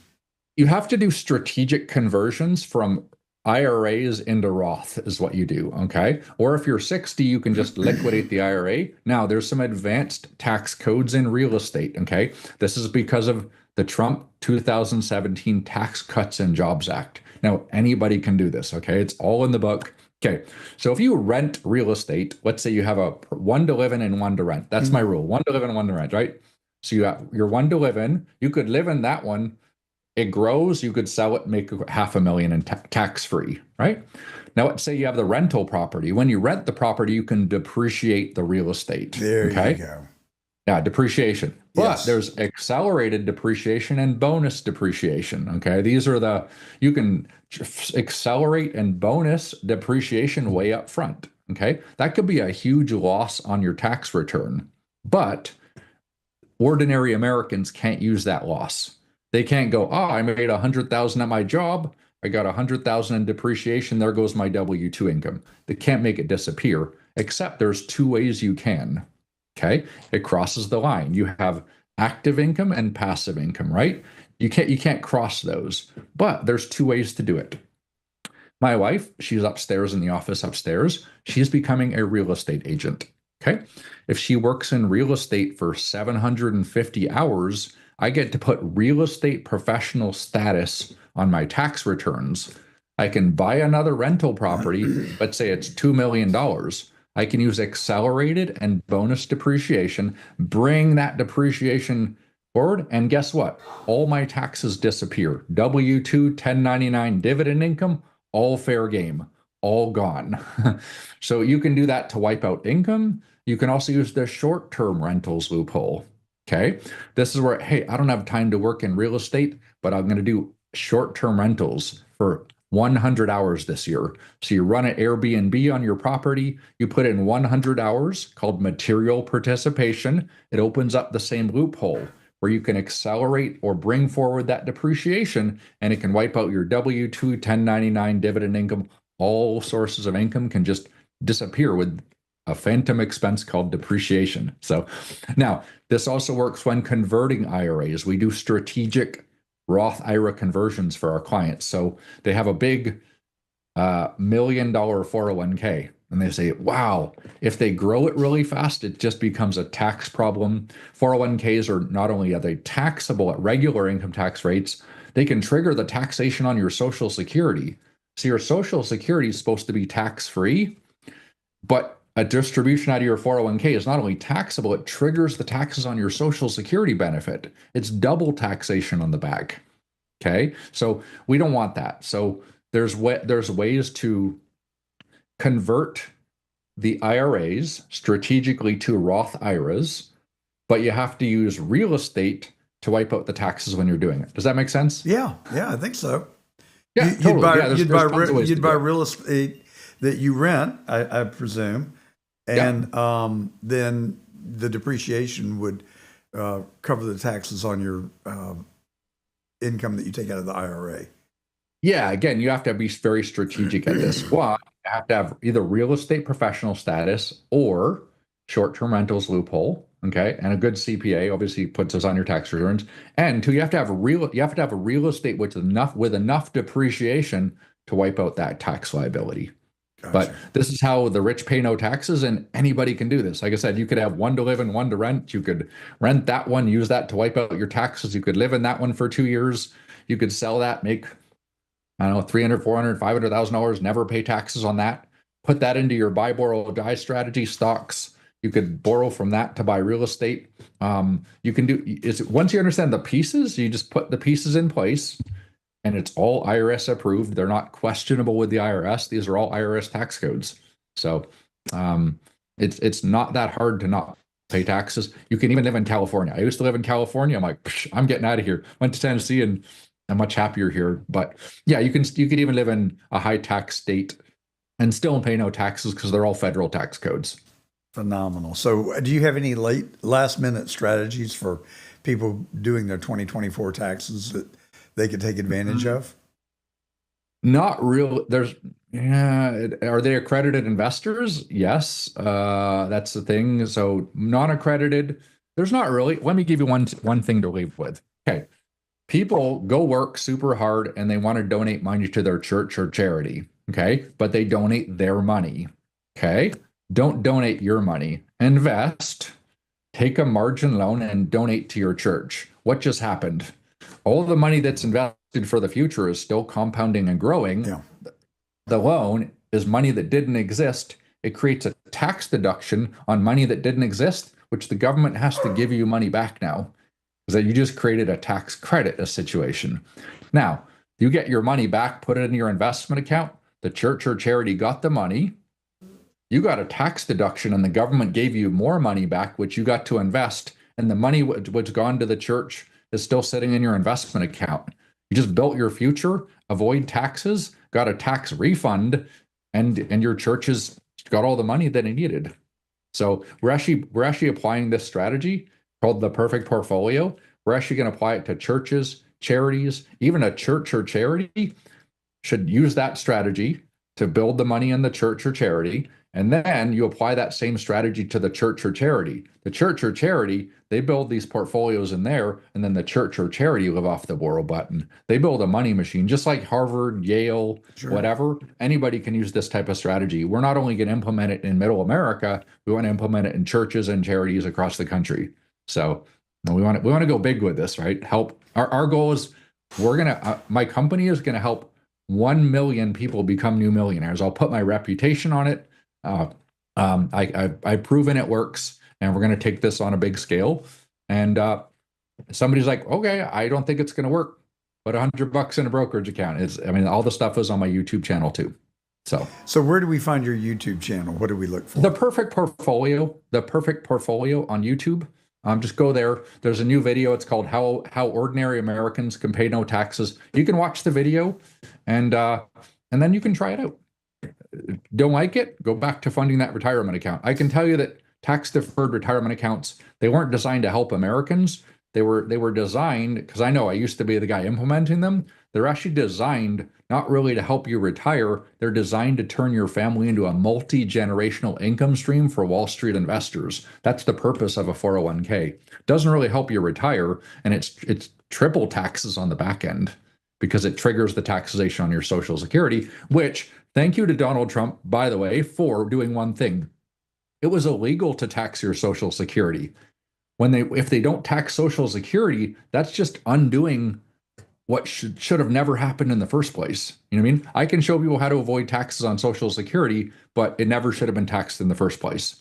You have to do strategic conversions from IRAs into Roth is what you do, okay? Or if you're 60, you can just liquidate the IRA. Now, there's some advanced tax codes in real estate, okay? This is because of the Trump 2017 Tax Cuts and Jobs Act. Now, anybody can do this, okay? It's all in the book. Okay, so if you rent real estate, let's say you have a one to live in and one to rent. That's my rule, one to live in and one to rent, right? So you have your one to live in, you could live in that one. It grows, you could sell it, make $500,000 in tax-free, right? Now, let's say you have the rental property. When you rent the property, you can depreciate the real estate. There you go. Yeah, depreciation. But Yes. there's accelerated depreciation and bonus depreciation, okay? These are you can accelerate and bonus depreciation way up front, okay? That could be a huge loss on your tax return, but ordinary Americans can't use that loss. They can't go, I made $100,000 at my job. I got $100,000 in depreciation. There goes my W-2 income. They can't make it disappear, except there's two ways you can. Okay, it crosses the line. You have active income and passive income, right? You can't cross those, but there's two ways to do it. My wife, she's upstairs in the office upstairs. She's becoming a real estate agent. Okay, if she works in real estate for 750 hours, I get to put real estate professional status on my tax returns. I can buy another rental property. Let's say it's $2 million. I can use accelerated and bonus depreciation, bring that depreciation forward, and guess what? All my taxes disappear. W-2, 1099 dividend income, all fair game, all gone. So you can do that to wipe out income. You can also use the short-term rentals loophole. Okay, this is where, hey, I don't have time to work in real estate, but I'm going to do short-term rentals for 100 hours this year. So you run an Airbnb on your property, you put in 100 hours called material participation. It opens up the same loophole where you can accelerate or bring forward that depreciation, and it can wipe out your W-2, 1099 dividend income. All sources of income can just disappear with a phantom expense called depreciation. So now this also works when converting IRAs. We do strategic Roth IRA conversions for our clients. So they have a big $1 million 401k and they say, wow, if they grow it really fast, it just becomes a tax problem. 401ks are not only are they taxable at regular income tax rates, they can trigger the taxation on your Social Security. So your Social Security is supposed to be tax-free, but a distribution out of your 401k is not only taxable, it triggers the taxes on your Social Security benefit. It's double taxation on the back. Okay, so we don't want that. So there's ways to convert the IRAs strategically to Roth IRAs, but you have to use real estate to wipe out the taxes when you're doing it. Does that make sense? Yeah, I think so. Yeah, totally. You'd There's tons of ways you'd to buy do it. real estate that you rent, I presume, and then the depreciation would cover the taxes on your income that you take out of the IRA. Yeah, again, you have to be very strategic at this. One, you have to have either real estate professional status or short-term rentals loophole. Okay, and a good CPA obviously puts us on your tax returns. And two, you have to have a real estate with enough depreciation to wipe out that tax liability. Gotcha. But this is how the rich pay no taxes, and anybody can do this. Like I said, you could have one to live and one to rent. You could rent that one, use that to wipe out your taxes. You could live in that one for 2 years. You could sell that, make, I don't know, $300,000, $400,000, $500,000, never pay taxes on that. Put that into your buy, borrow, die strategy, stocks. You could borrow from that to buy real estate. You can do once you understand the pieces, you just put the pieces in place, and it's all IRS approved. They're not questionable with the IRS. These are all IRS tax codes. So it's not that hard to not pay taxes. You can even live in California. I used to live in California. I'm like, I'm getting out of here. Went to Tennessee, and I'm much happier here. But yeah, you could even live in a high tax state and still pay no taxes because they're all federal tax codes. Phenomenal. So do you have any last minute strategies for people doing their 2024 taxes that they could take advantage of? Not real. Are they accredited investors? Yes. That's the thing. So non-accredited, there's not really. Let me give you one thing to leave with. Okay. People go work super hard and they want to donate money to their church or charity. Okay. But they donate their money. Okay. Don't donate your money. Invest, take a margin loan and donate to your church. What just happened? All the money that's invested for the future is still compounding and growing. Yeah. The loan is money that didn't exist. It creates a tax deduction on money that didn't exist, which the government has to give you money back now. Because you just created a tax credit situation. Now, you get your money back, put it in your investment account. The church or charity got the money. You got a tax deduction and the government gave you more money back, which you got to invest. And the money which gone to the church is still sitting in your investment account. You just built your future, avoid taxes, got a tax refund, and your church has got all the money that it needed. So we're actually applying this strategy called the perfect portfolio. We're actually going to apply it to churches, charities, even a church or charity should use that strategy to build the money in the church or charity. And then you apply that same strategy to the church or charity. The church or charity, they build these portfolios in there, and then the church or charity live off the borrow button. They build a money machine, just like Harvard, Yale, whatever. Anybody can use this type of strategy. We're not only going to implement it in Middle America, we want to implement it in churches and charities across the country. So we want to go big with this, right? Help. Our goal is my company is going to help 1 million people become new millionaires. I'll put my reputation on it. I've proven it works, and we're going to take this on a big scale. And somebody's like, okay, I don't think it's going to work, but $100 in a brokerage account. All the stuff is on my YouTube channel too. So where do we find your YouTube channel? What do we look for? The Perfect Portfolio on YouTube. Just go there. There's a new video. It's called How Ordinary Americans Can Pay No Taxes. You can watch the video, and then you can try it out. Don't like it? Go back to funding that retirement account. I can tell you that tax-deferred retirement accounts, they weren't designed to help Americans. They were designed, because I know I used to be the guy implementing them. They're actually designed not really to help you retire. They're designed to turn your family into a multi-generational income stream for Wall Street investors. That's the purpose of a 401k. It doesn't really help you retire, and it's triple taxes on the back end because it triggers the taxation on your Social Security, which, thank you to Donald Trump, by the way, for doing one thing. It was illegal to tax your Social Security. If they don't tax Social Security, that's just undoing what should have never happened in the first place. You know what I mean? I can show people how to avoid taxes on Social Security, but it never should have been taxed in the first place.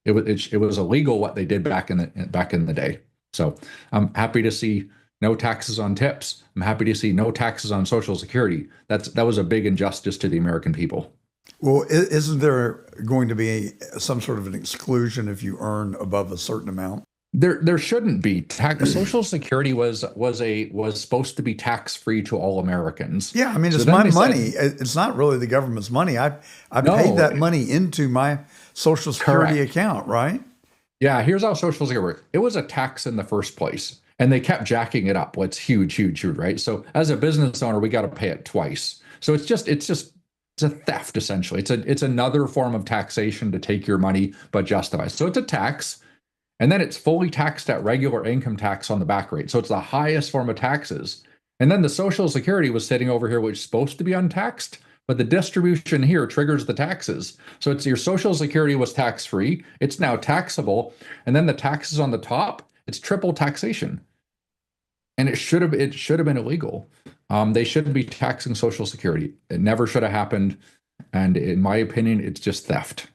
It was illegal what they did back in the day. So I'm happy to see no taxes on tips. I'm happy to see no taxes on Social Security. That was a big injustice to the American people. Well, isn't there going to be some sort of an exclusion if you earn above a certain amount? There shouldn't be. Social Security was supposed to be tax-free to all Americans. Yeah, I mean, So it's then my they said- money. It's not really the government's money. I No. paid that money into my Social Security Correct. account, right? Yeah, here's how Social Security works. It was a tax in the first place, and they kept jacking it up. Well, it's huge, right? So as a business owner, we got to pay it twice. So it's a theft essentially. It's another form of taxation to take your money but justify. So it's a tax, and then it's fully taxed at regular income tax on the back rate. So it's the highest form of taxes. And then the Social Security was sitting over here, which is supposed to be untaxed, but the distribution here triggers the taxes. So it's your Social Security was tax-free. It's now taxable. And then the taxes on the top, it's triple taxation. And it should have been illegal. They shouldn't be taxing Social Security. It never should have happened. And in my opinion, it's just theft.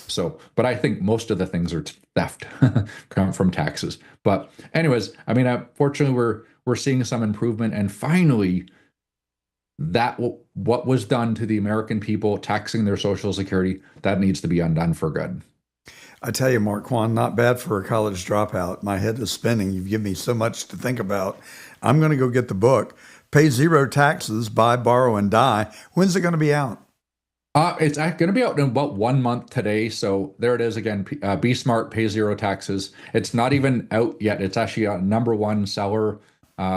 So, but I think most of the things are theft come from taxes. But anyways, I mean, fortunately, we're seeing some improvement, and finally, that what was done to the American people, taxing their Social Security, that needs to be undone for good. I tell you, Mark Quann, not bad for a college dropout. My head is spinning. You've given me so much to think about. I'm going to go get the book, Pay Zero Taxes, Buy, Borrow, and Die. When's it going to be out? It's going to be out in about 1 month today. So there it is again. Be Smart, Pay Zero Taxes. It's not even out yet. It's actually a #1 seller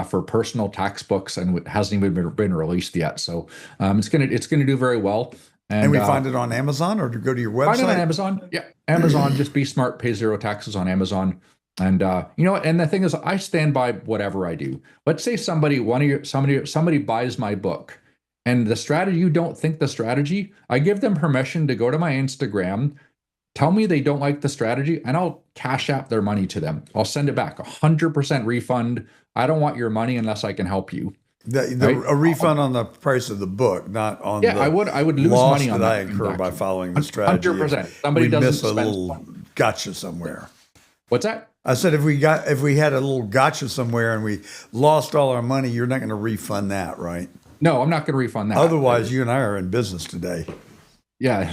for personal tax books, and it hasn't even been released yet. So it's gonna do very well. And we find it on Amazon, or to go to your website? Find it on Amazon. Yeah, Amazon. Just Be Smart, Pay Zero Taxes on Amazon. And you know what? And the thing is, I stand by whatever I do. Let's say somebody buys my book, and the strategy, you don't think the strategy, I give them permission to go to my Instagram, tell me they don't like the strategy, and I'll cash app their money to them. I'll send it back, 100% refund. I don't want your money unless I can help you. A refund on the price of the book, not on the I would lose loss money on that I that incur by following the strategy. 100%. Somebody we doesn't miss a spend little gotcha somewhere. What's that? I said if we had a little gotcha somewhere and we lost all our money, you're not going to refund that, right? No, I'm not going to refund that. Otherwise, you and I are in business today. Yeah.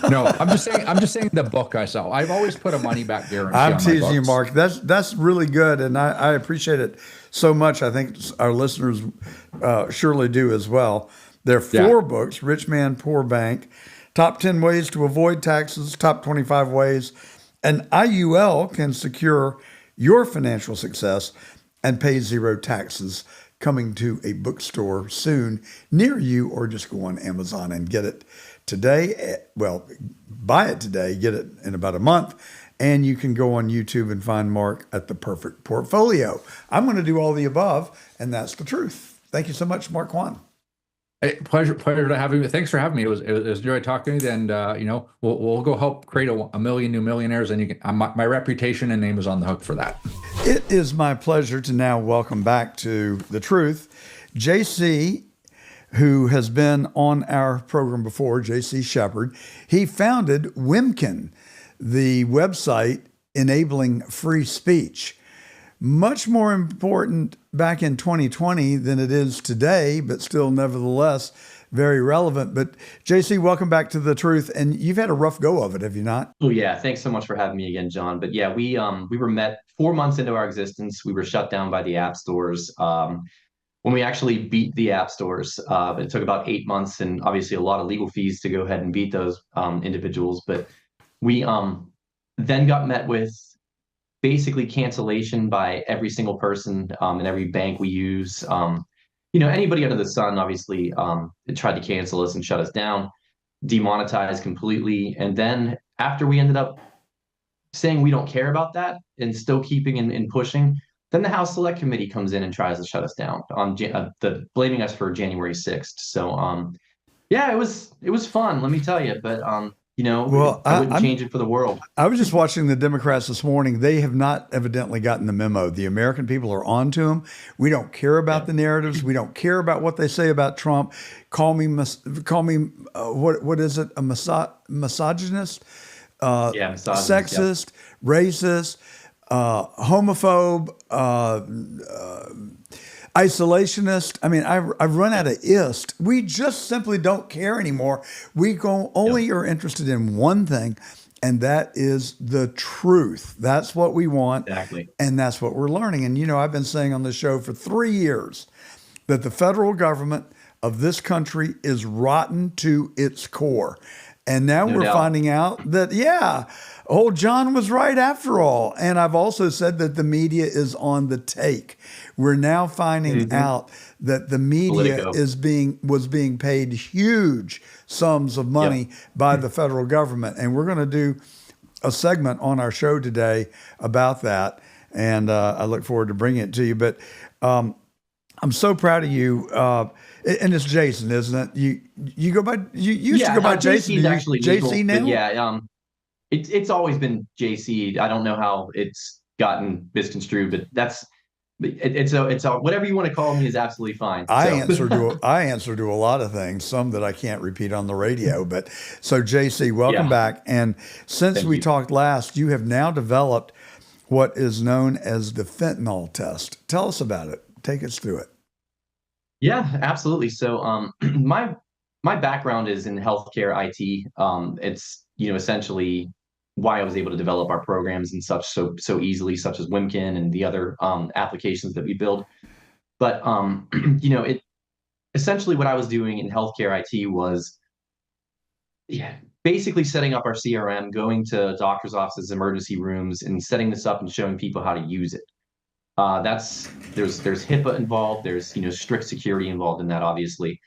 No, I'm just saying the book I sell. I've always put a money back guarantee on my teasing you, books. Mark. That's really good, and I appreciate it so much. I think our listeners surely do as well. There are 4 books: Rich Man, Poor Bank, Top 10 Ways to Avoid Taxes, Top 25 Ways, and IUL can secure your financial success and pay zero taxes. Coming to a bookstore soon near you, or just go on Amazon and get it today. Well, buy it today, get it in about a month, and you can go on YouTube and find Mark at The Perfect Portfolio. I'm going to do all the above, and that's the truth. Thank you so much, Mark Quann. Hey, pleasure to have you. Thanks for having me. It was a joy talking to you, and we'll go help create a million new millionaires, and you can. My reputation and name is on the hook for that. It is my pleasure to now welcome back to The Truth, J.C., who has been on our program before, J.C. Sheppard. He founded Wimkin, the website enabling free speech. Much more important back in 2020 than it is today, but still nevertheless very relevant. But JC, welcome back to The Truth. And you've had a rough go of it, have you not? Oh yeah, thanks so much for having me again, John. But yeah, we were met 4 months into our existence. We were shut down by the app stores. When we actually beat the app stores, it took about 8 months and obviously a lot of legal fees to go ahead and beat those individuals. But we then got met with basically cancellation by every single person in every bank we use. Anybody under the sun, obviously, tried to cancel us and shut us down, demonetized completely. And then after we ended up saying we don't care about that and still keeping and pushing, then the House Select Committee comes in and tries to shut us down on blaming us for January 6th. So, it was fun, let me tell you. But I wouldn't change it for the world. I was just watching the Democrats this morning. They have not evidently gotten the memo. The American people are on to them. We don't care about the narratives. We don't care about what they say about Trump. Call me what is it? A misogynist? Misogynist, sexist, racist, homophobe, isolationist. I mean, I've run out of ist. We just simply don't care anymore. We only are interested in one thing, And that is the truth. That's what we want. Exactly. And that's what we're learning. And, I've been saying on the show for 3 years that the federal government of this country is rotten to its core. And now we're finding out that, old John was right after all. And I've also said that the media is on the take. We're now finding out that the media was being paid huge sums of money by the federal government. And we're going to do a segment on our show today about that. And I look forward to bringing it to you. But I'm so proud of you. And it's Jason, isn't it? You go by you used to go by Jason. JC actually JC now? Yeah, it's always been JC. I don't know how it's gotten misconstrued, but it's whatever you want to call me is absolutely fine. I answer to a lot of things, some that I can't repeat on the radio. But so JC, welcome back. And since we talked last, you have now developed what is known as the fentanyl test. Tell us about it. Take us through it. Yeah, absolutely. So my background is in healthcare IT. It's essentially why I was able to develop our programs and such so easily, such as Wimkin and the other applications that we build. But it essentially what I was doing in healthcare IT was basically setting up our CRM, going to doctors' offices, emergency rooms, and setting this up and showing people how to use it. There's HIPAA involved. There's strict security involved in that, obviously.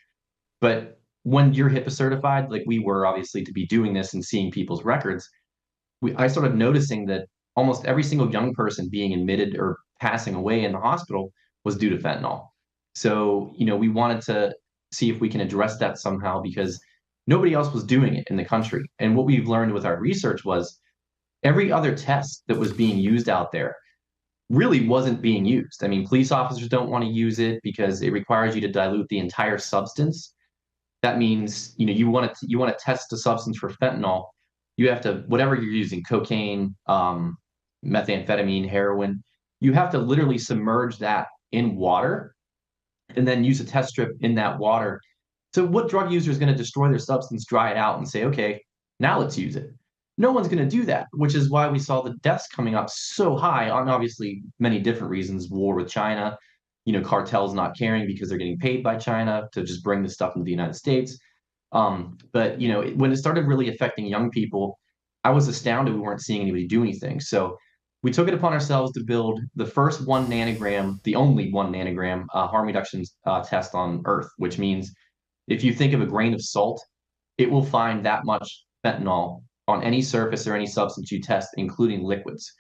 But when you're HIPAA certified, like we were obviously to be doing this and seeing people's records, I started noticing that almost every single young person being admitted or passing away in the hospital was due to fentanyl. So we wanted to see if we can address that somehow because nobody else was doing it in the country. And what we've learned with our research was every other test that was being used out there really wasn't being used. I mean, police officers don't want to use it because it requires you to dilute the entire substance. That means, you want to test a substance for fentanyl, you have to, whatever you're using, cocaine, methamphetamine, heroin, you have to literally submerge that in water and then use a test strip in that water. So what drug user is going to destroy their substance, dry it out and say, okay, now let's use it? No one's going to do that, which is why we saw the deaths coming up so high on obviously many different reasons. War with China, cartels not caring because they're getting paid by China to just bring this stuff into the United States. But when it started really affecting young people, I was astounded we weren't seeing anybody do anything. So we took it upon ourselves to build the first 1 nanogram, the only 1 nanogram harm reduction test on Earth, which means if you think of a grain of salt, it will find that much fentanyl on any surface or any substance you test, including liquids.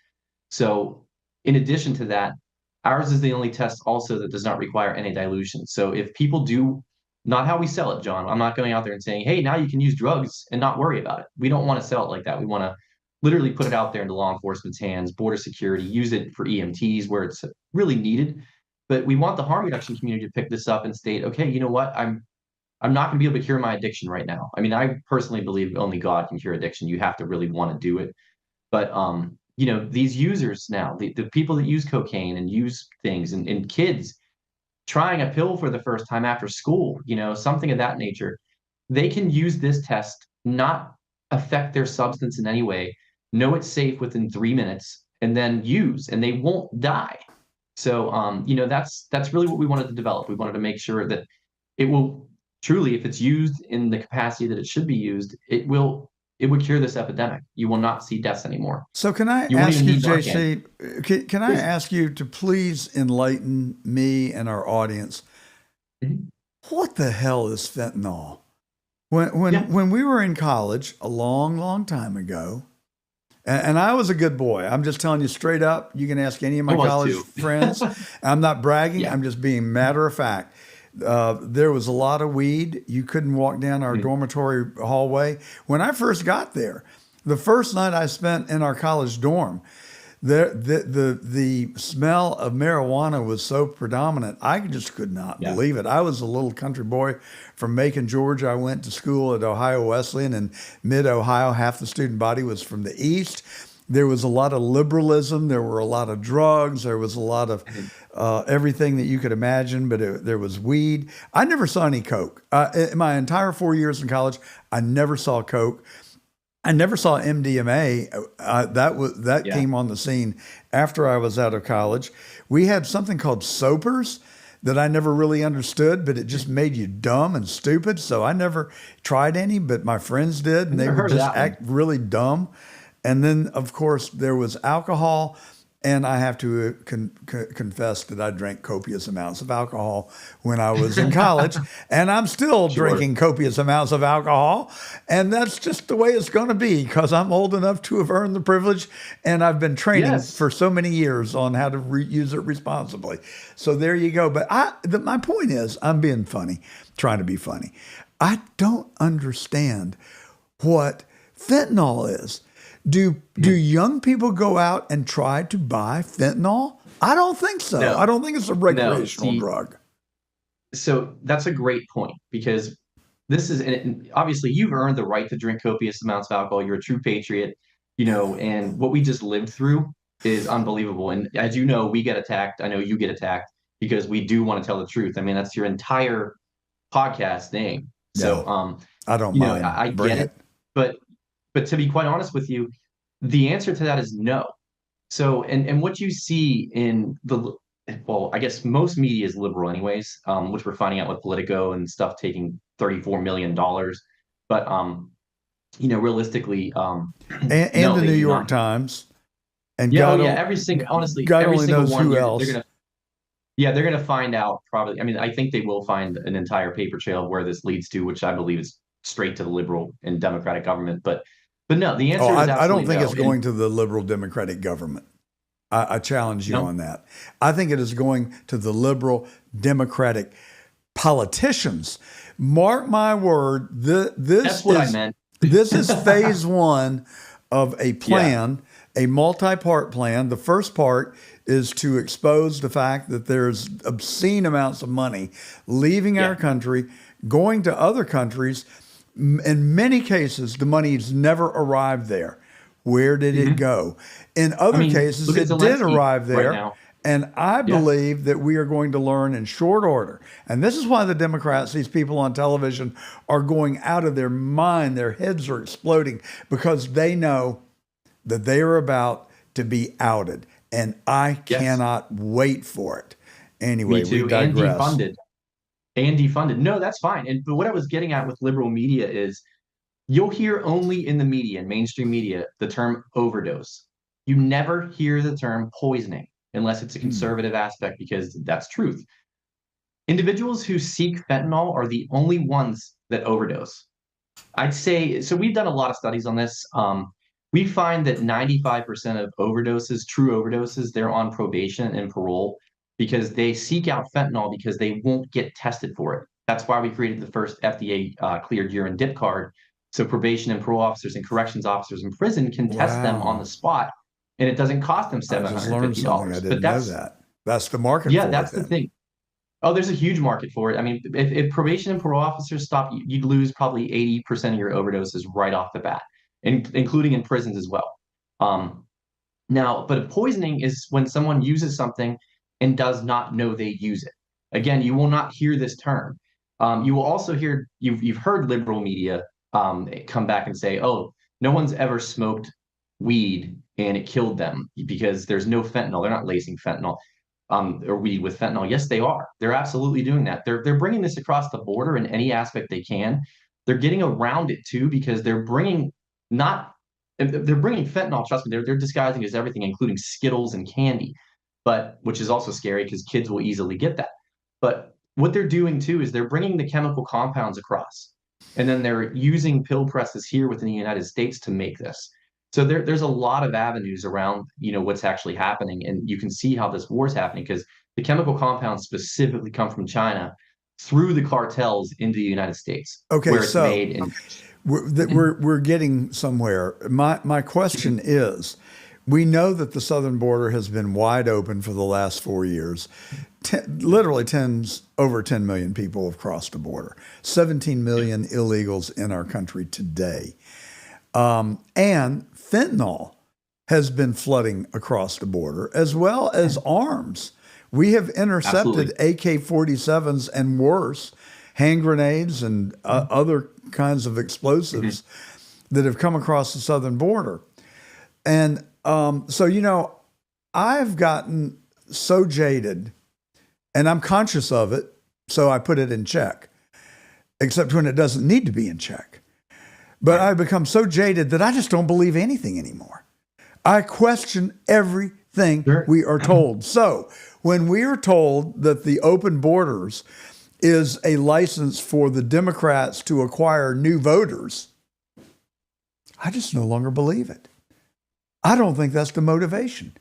So in addition to that, ours is the only test also that does not require any dilution. So if people do, not how we sell it, John, I'm not going out there and saying, hey, now you can use drugs and not worry about it. We don't want to sell it like that. We want to literally put it out there into law enforcement's hands, border security, use it for EMTs where it's really needed. But we want the harm reduction community to pick this up and state, okay, you know what, I'm not going to be able to cure my addiction right now. I mean, I personally believe only God can cure addiction. You have to really want to do it. But, these users now, the people that use cocaine and use things and kids trying a pill for the first time after school, something of that nature, they can use this test, not affect their substance in any way, know it's safe within 3 minutes, and then use, and they won't die. So, that's really what we wanted to develop. We wanted to make sure that it will truly, if it's used in the capacity that it should be used, it would cure this epidemic. You will not see deaths anymore. So can I ask you, JC, can I ask you to please enlighten me and our audience? What the hell is fentanyl? When we were in college a long, long time ago, and I was a good boy. I'm just telling you straight up. You can ask any of my college friends. I'm not bragging. I'm just being matter of fact. There was a lot of weed. You couldn't walk down our dormitory hallway. When I first got there, the first night I spent in our college dorm, the smell of marijuana was so predominant, I just could not believe it. I was a little country boy from Macon, Georgia. I went to school at Ohio Wesleyan in mid-Ohio. Half the student body was from the East. There was a lot of liberalism. There were a lot of drugs. There was a lot of everything that you could imagine, but there was weed. I never saw any coke. In my entire 4 years in college, I never saw coke. I never saw MDMA. That came on the scene after I was out of college. We had something called soapers that I never really understood, but it just made you dumb and stupid. So I never tried any, but my friends did, and they would just act really dumb. And then, of course, there was alcohol. And I have to confess that I drank copious amounts of alcohol when I was in college. And I'm still drinking copious amounts of alcohol. And that's just the way it's going to be, because I'm old enough to have earned the privilege. And I've been training for so many years on how to use it responsibly. So there you go. But my point is, I'm being funny, trying to be funny. I don't understand what fentanyl is. Do young people go out and try to buy fentanyl? I don't think so. No. I don't think it's a recreational drug. So that's a great point, because this is, and obviously you've earned the right to drink copious amounts of alcohol. You're a true patriot, and what we just lived through is unbelievable. And as you know, we get attacked. I know you get attacked because we do want to tell the truth. I mean, that's your entire podcast name. So I don't mind. I get it. But to be quite honest with you, the answer to that is no. So, and what you see in I guess most media is liberal anyways, which we're finding out with Politico and stuff taking $34 million. But, realistically, and the New York Times. And every single one, who else. They're going to find out probably. I mean, I think they will find an entire paper trail of where this leads to, which I believe is straight to the liberal and Democratic government. But no, the answer is absolutely I don't think no. it's going to the liberal Democratic government. I challenge you on that. I think it is going to the liberal Democratic politicians. Mark my word, That's what I meant. This is phase one of a plan, a multi-part plan. The first part is to expose the fact that there's obscene amounts of money leaving our country, going to other countries. In many cases, the money's never arrived there. Where did it go? In other cases, it did arrive there. Right now. And I believe that we are going to learn in short order. And this is why the Democrats, these people on television, are going out of their mind. Their heads are exploding because they know that they are about to be outed. And I cannot wait for it. Anyway, we digress. And defunded. No, that's fine. But what I was getting at with liberal media is you'll hear only in the media, in mainstream media, the term overdose. You never hear the term poisoning unless it's a conservative aspect, because that's truth. Individuals who seek fentanyl are the only ones that overdose. I'd say, so we've done a lot of studies on this. We find that 95% of overdoses, true overdoses, they're on probation and parole, because they seek out fentanyl because they won't get tested for it. That's why we created the first FDA cleared urine dip card. So probation and parole officers and corrections officers in prison can test them on the spot, and it doesn't cost them $750. I didn't know that. That's the market for it. Yeah, that's the thing. Oh, there's a huge market for it. I mean, if probation and parole officers stop, you'd lose probably 80% of your overdoses right off the bat, including in prisons as well. But poisoning is when someone uses something and does not know they use it. Again, you will not hear this term. You will also hear, you've heard liberal media come back and say, oh, no one's ever smoked weed and it killed them because there's no fentanyl. They're not lacing fentanyl or weed with fentanyl. Yes, they are. They're absolutely doing that. They're bringing this across the border in any aspect they can. They're getting around it too, because they're bringing fentanyl. Trust me, they're disguising as everything, including Skittles and candy. Which is also scary because kids will easily get that. But what they're doing too is they're bringing the chemical compounds across, and then they're using pill presses here within the United States to make this. So there's a lot of avenues around, what's actually happening, and you can see how this war is happening because the chemical compounds specifically come from China through the cartels into the United States. Okay, where it's made. We're getting somewhere. My question is, we know that the southern border has been wide open for the last 4 years. Literally over 10 million people have crossed the border. 17 million illegals in our country today. And fentanyl has been flooding across the border, as well as arms. We have intercepted AK-47s and worse, hand grenades and other kinds of explosives that have come across the southern border. And so, I've gotten so jaded, and I'm conscious of it, so I put it in check, except when it doesn't need to be in check. But I've become so jaded that I just don't believe anything anymore. I question everything we are told. So when we are told that the open borders is a license for the Democrats to acquire new voters, I just no longer believe it. I don't think that's the motivation,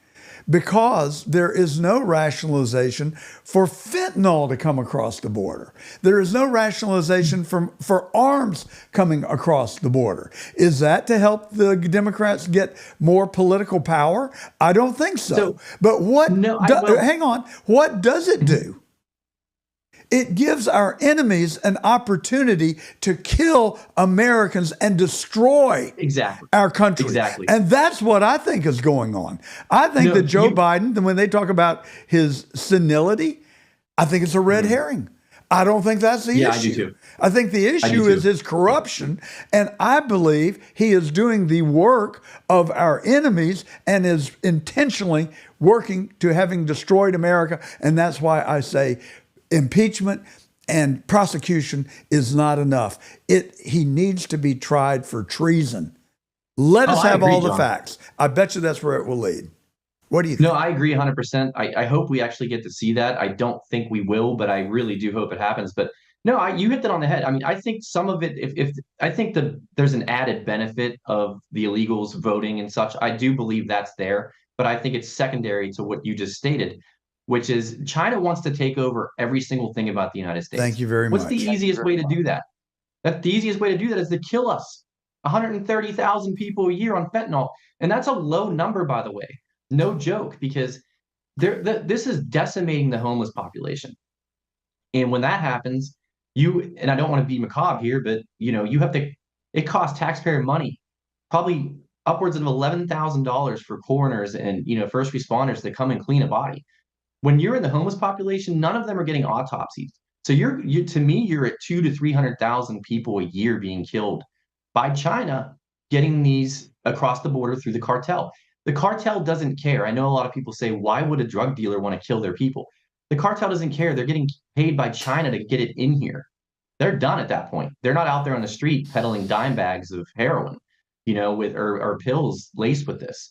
because there is no rationalization for fentanyl to come across the border. There is no rationalization for arms coming across the border. Is that to help the Democrats get more political power? I don't think so. But hang on, what does it do? It gives our enemies an opportunity to kill Americans and destroy our country. Exactly. And that's what I think is going on. I think that Joe Biden, when they talk about his senility, I think it's a red herring. I don't think that's the issue. I do too. I think the issue is his corruption. And I believe he is doing the work of our enemies and is intentionally working to having destroyed America. And that's why I say impeachment and prosecution is not enough. He needs to be tried for treason. Let us have all the facts. I bet you that's where it will lead. What do you think? No, I agree 100%. I hope we actually get to see that. I don't think we will, but I really do hope it happens. But no, you hit that on the head. I mean, I think some of it, if I think that there's an added benefit of the illegals voting and such, I do believe that's there. But I think it's secondary to what you just stated, which is China wants to take over every single thing about the United States. Thank you very much. What's the easiest way to do that? The easiest way to do that is to kill us. 130,000 people a year on fentanyl. And that's a low number, by the way. No joke, because this is decimating the homeless population. And when that happens, and I don't want to be macabre here, but you have to, it costs taxpayer money, probably upwards of $11,000 for coroners and first responders to come and clean a body. When you're in the homeless population, none of them are getting autopsies. So to me, you're at 200,000 to 300,000 people a year being killed by China, getting these across the border through the cartel. The cartel doesn't care. I know a lot of people say, why would a drug dealer want to kill their people? The cartel doesn't care. They're getting paid by China to get it in here. They're done at that point. They're not out there on the street peddling dime bags of heroin, or pills laced with this.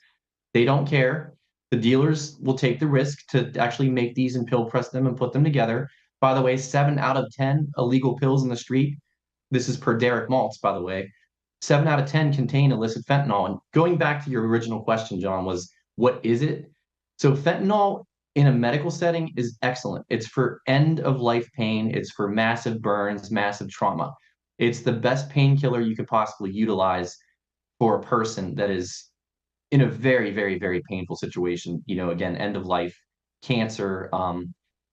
They don't care. The dealers will take the risk to actually make these and pill press them and put them together. By the way, 7 out of 10 illegal pills in the street, this is per Derek Maltz, by the way, 7 out of 10 contain illicit fentanyl. And going back to your original question, John, was what is it? So fentanyl in a medical setting is excellent. It's for end of life pain. It's for massive burns, massive trauma. It's the best painkiller you could possibly utilize for a person that is in a very, very, very painful situation. Again, end of life, cancer.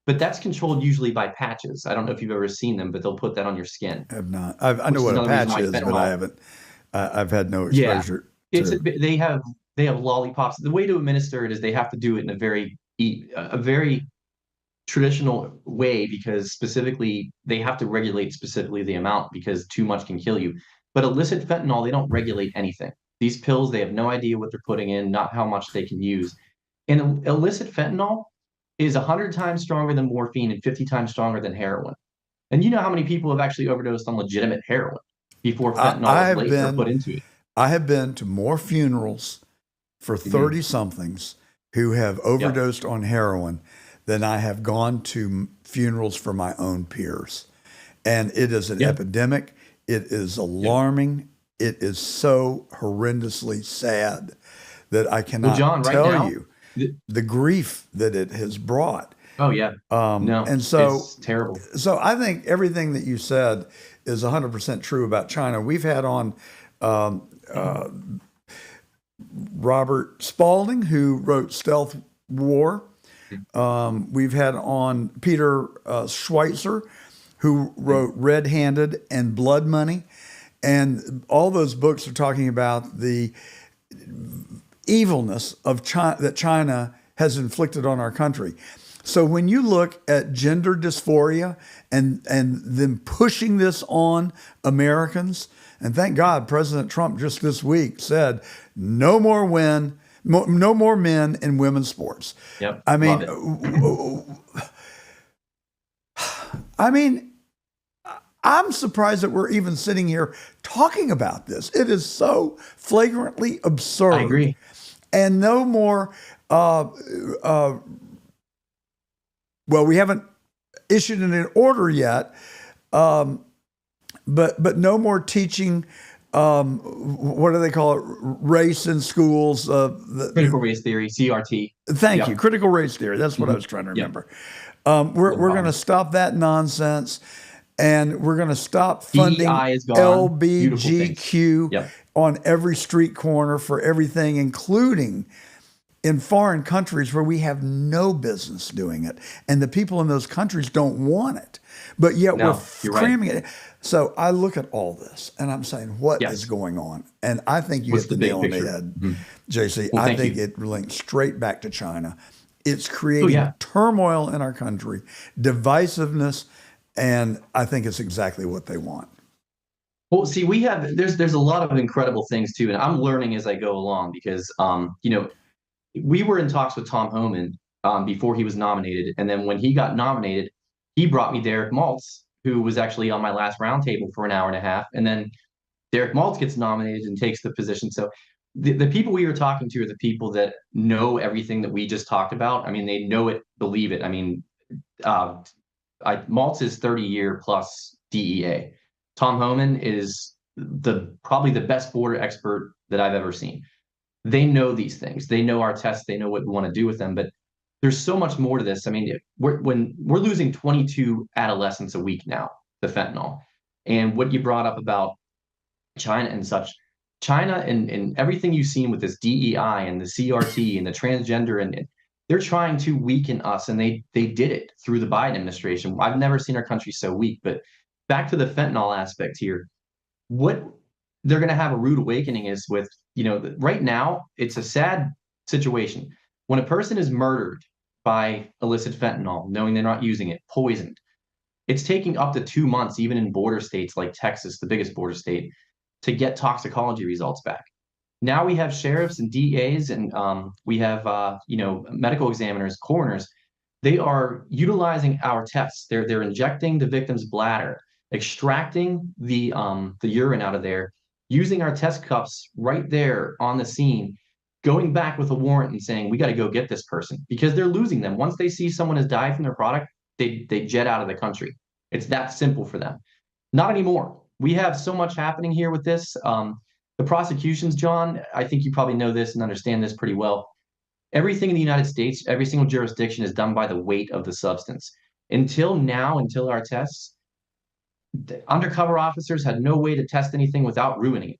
But that's controlled usually by patches. I don't know if you've ever seen them, but they'll put that on your skin. I have not. I know what a patch is, but I haven't. I've had no exposure. Yeah, they have lollipops. The way to administer it is they have to do it in a very traditional way, because specifically they have to regulate specifically the amount, because too much can kill you. But illicit fentanyl, they don't regulate anything. These pills, they have no idea what they're putting in, not how much they can use. And illicit fentanyl is 100 times stronger than morphine and 50 times stronger than heroin. And you know how many people have actually overdosed on legitimate heroin before fentanyl was put into it? I have been to more funerals for 30-somethings who have overdosed on heroin than I have gone to funerals for my own peers. And it is an epidemic. It is alarming. It is so horrendously sad that I cannot tell you the grief that it has brought. Oh, yeah. No, and so it's terrible. So I think everything that you said is 100% true about China. We've had on Robert Spalding, who wrote Stealth War. We've had on Peter Schweitzer, who wrote Red Handed and Blood Money. And all those books are talking about the evilness of China that China has inflicted on our country. So when you look at gender dysphoria and them pushing this on Americans, and thank God President Trump just this week said no more men in women's sports. Yep. I mean, I'm surprised that we're even sitting here talking about this. It is so flagrantly absurd. I agree. And no more. Well, we haven't issued an order yet, but no more teaching. What do they call it? Race in schools. Critical race theory, CRT. Thank you. Critical race theory. That's what I was trying to remember. We're going to stop that nonsense, and we're going to stop funding LBGQ on every street corner for everything, including in foreign countries where we have no business doing it, and the people in those countries don't want it, but yet we're cramming it. So I look at all this and I'm saying, what is going on? And I think you hit the nail on the head, JC. Well, I think it links straight back to China. It's creating turmoil in our country, divisiveness, and I think it's exactly what they want. Well, see, there's a lot of incredible things too, and I'm learning as I go along because, we were in talks with Tom Homan before he was nominated. And then when he got nominated, he brought me Derek Maltz, who was actually on my last roundtable for an hour and a half. And then Derek Maltz gets nominated and takes the position. So the people we were talking to are the people that know everything that we just talked about. I mean, they know it, believe it. I mean, Maltz is 30-year plus DEA. Tom Homan is probably the best border expert that I've ever seen. They know these things. They know our tests. They know what we want to do with them. But there's so much more to this. I mean, when we're losing 22 adolescents a week now, the fentanyl, and what you brought up about China and such, China and everything you've seen with this DEI and the CRT and the transgender, and they're trying to weaken us, and they did it through the Biden administration. I've never seen our country so weak. But back to the fentanyl aspect here, what they're going to have a rude awakening is with, right now, it's a sad situation. When a person is murdered by illicit fentanyl, knowing they're not using it, poisoned, it's taking up to 2 months, even in border states like Texas, the biggest border state, to get toxicology results back. Now we have sheriffs and DAs, and we have, medical examiners, coroners. They are utilizing our tests. They're injecting the victim's bladder, extracting the urine out of there, using our test cups right there on the scene, going back with a warrant and saying, we got to go get this person, because they're losing them. Once they see someone has died from their product, they jet out of the country. It's that simple for them. Not anymore. We have so much happening here with this. The prosecutions, John, I think you probably know this and understand this pretty well. Everything in the United States, every single jurisdiction is done by the weight of the substance. Until our tests, the undercover officers had no way to test anything without ruining it.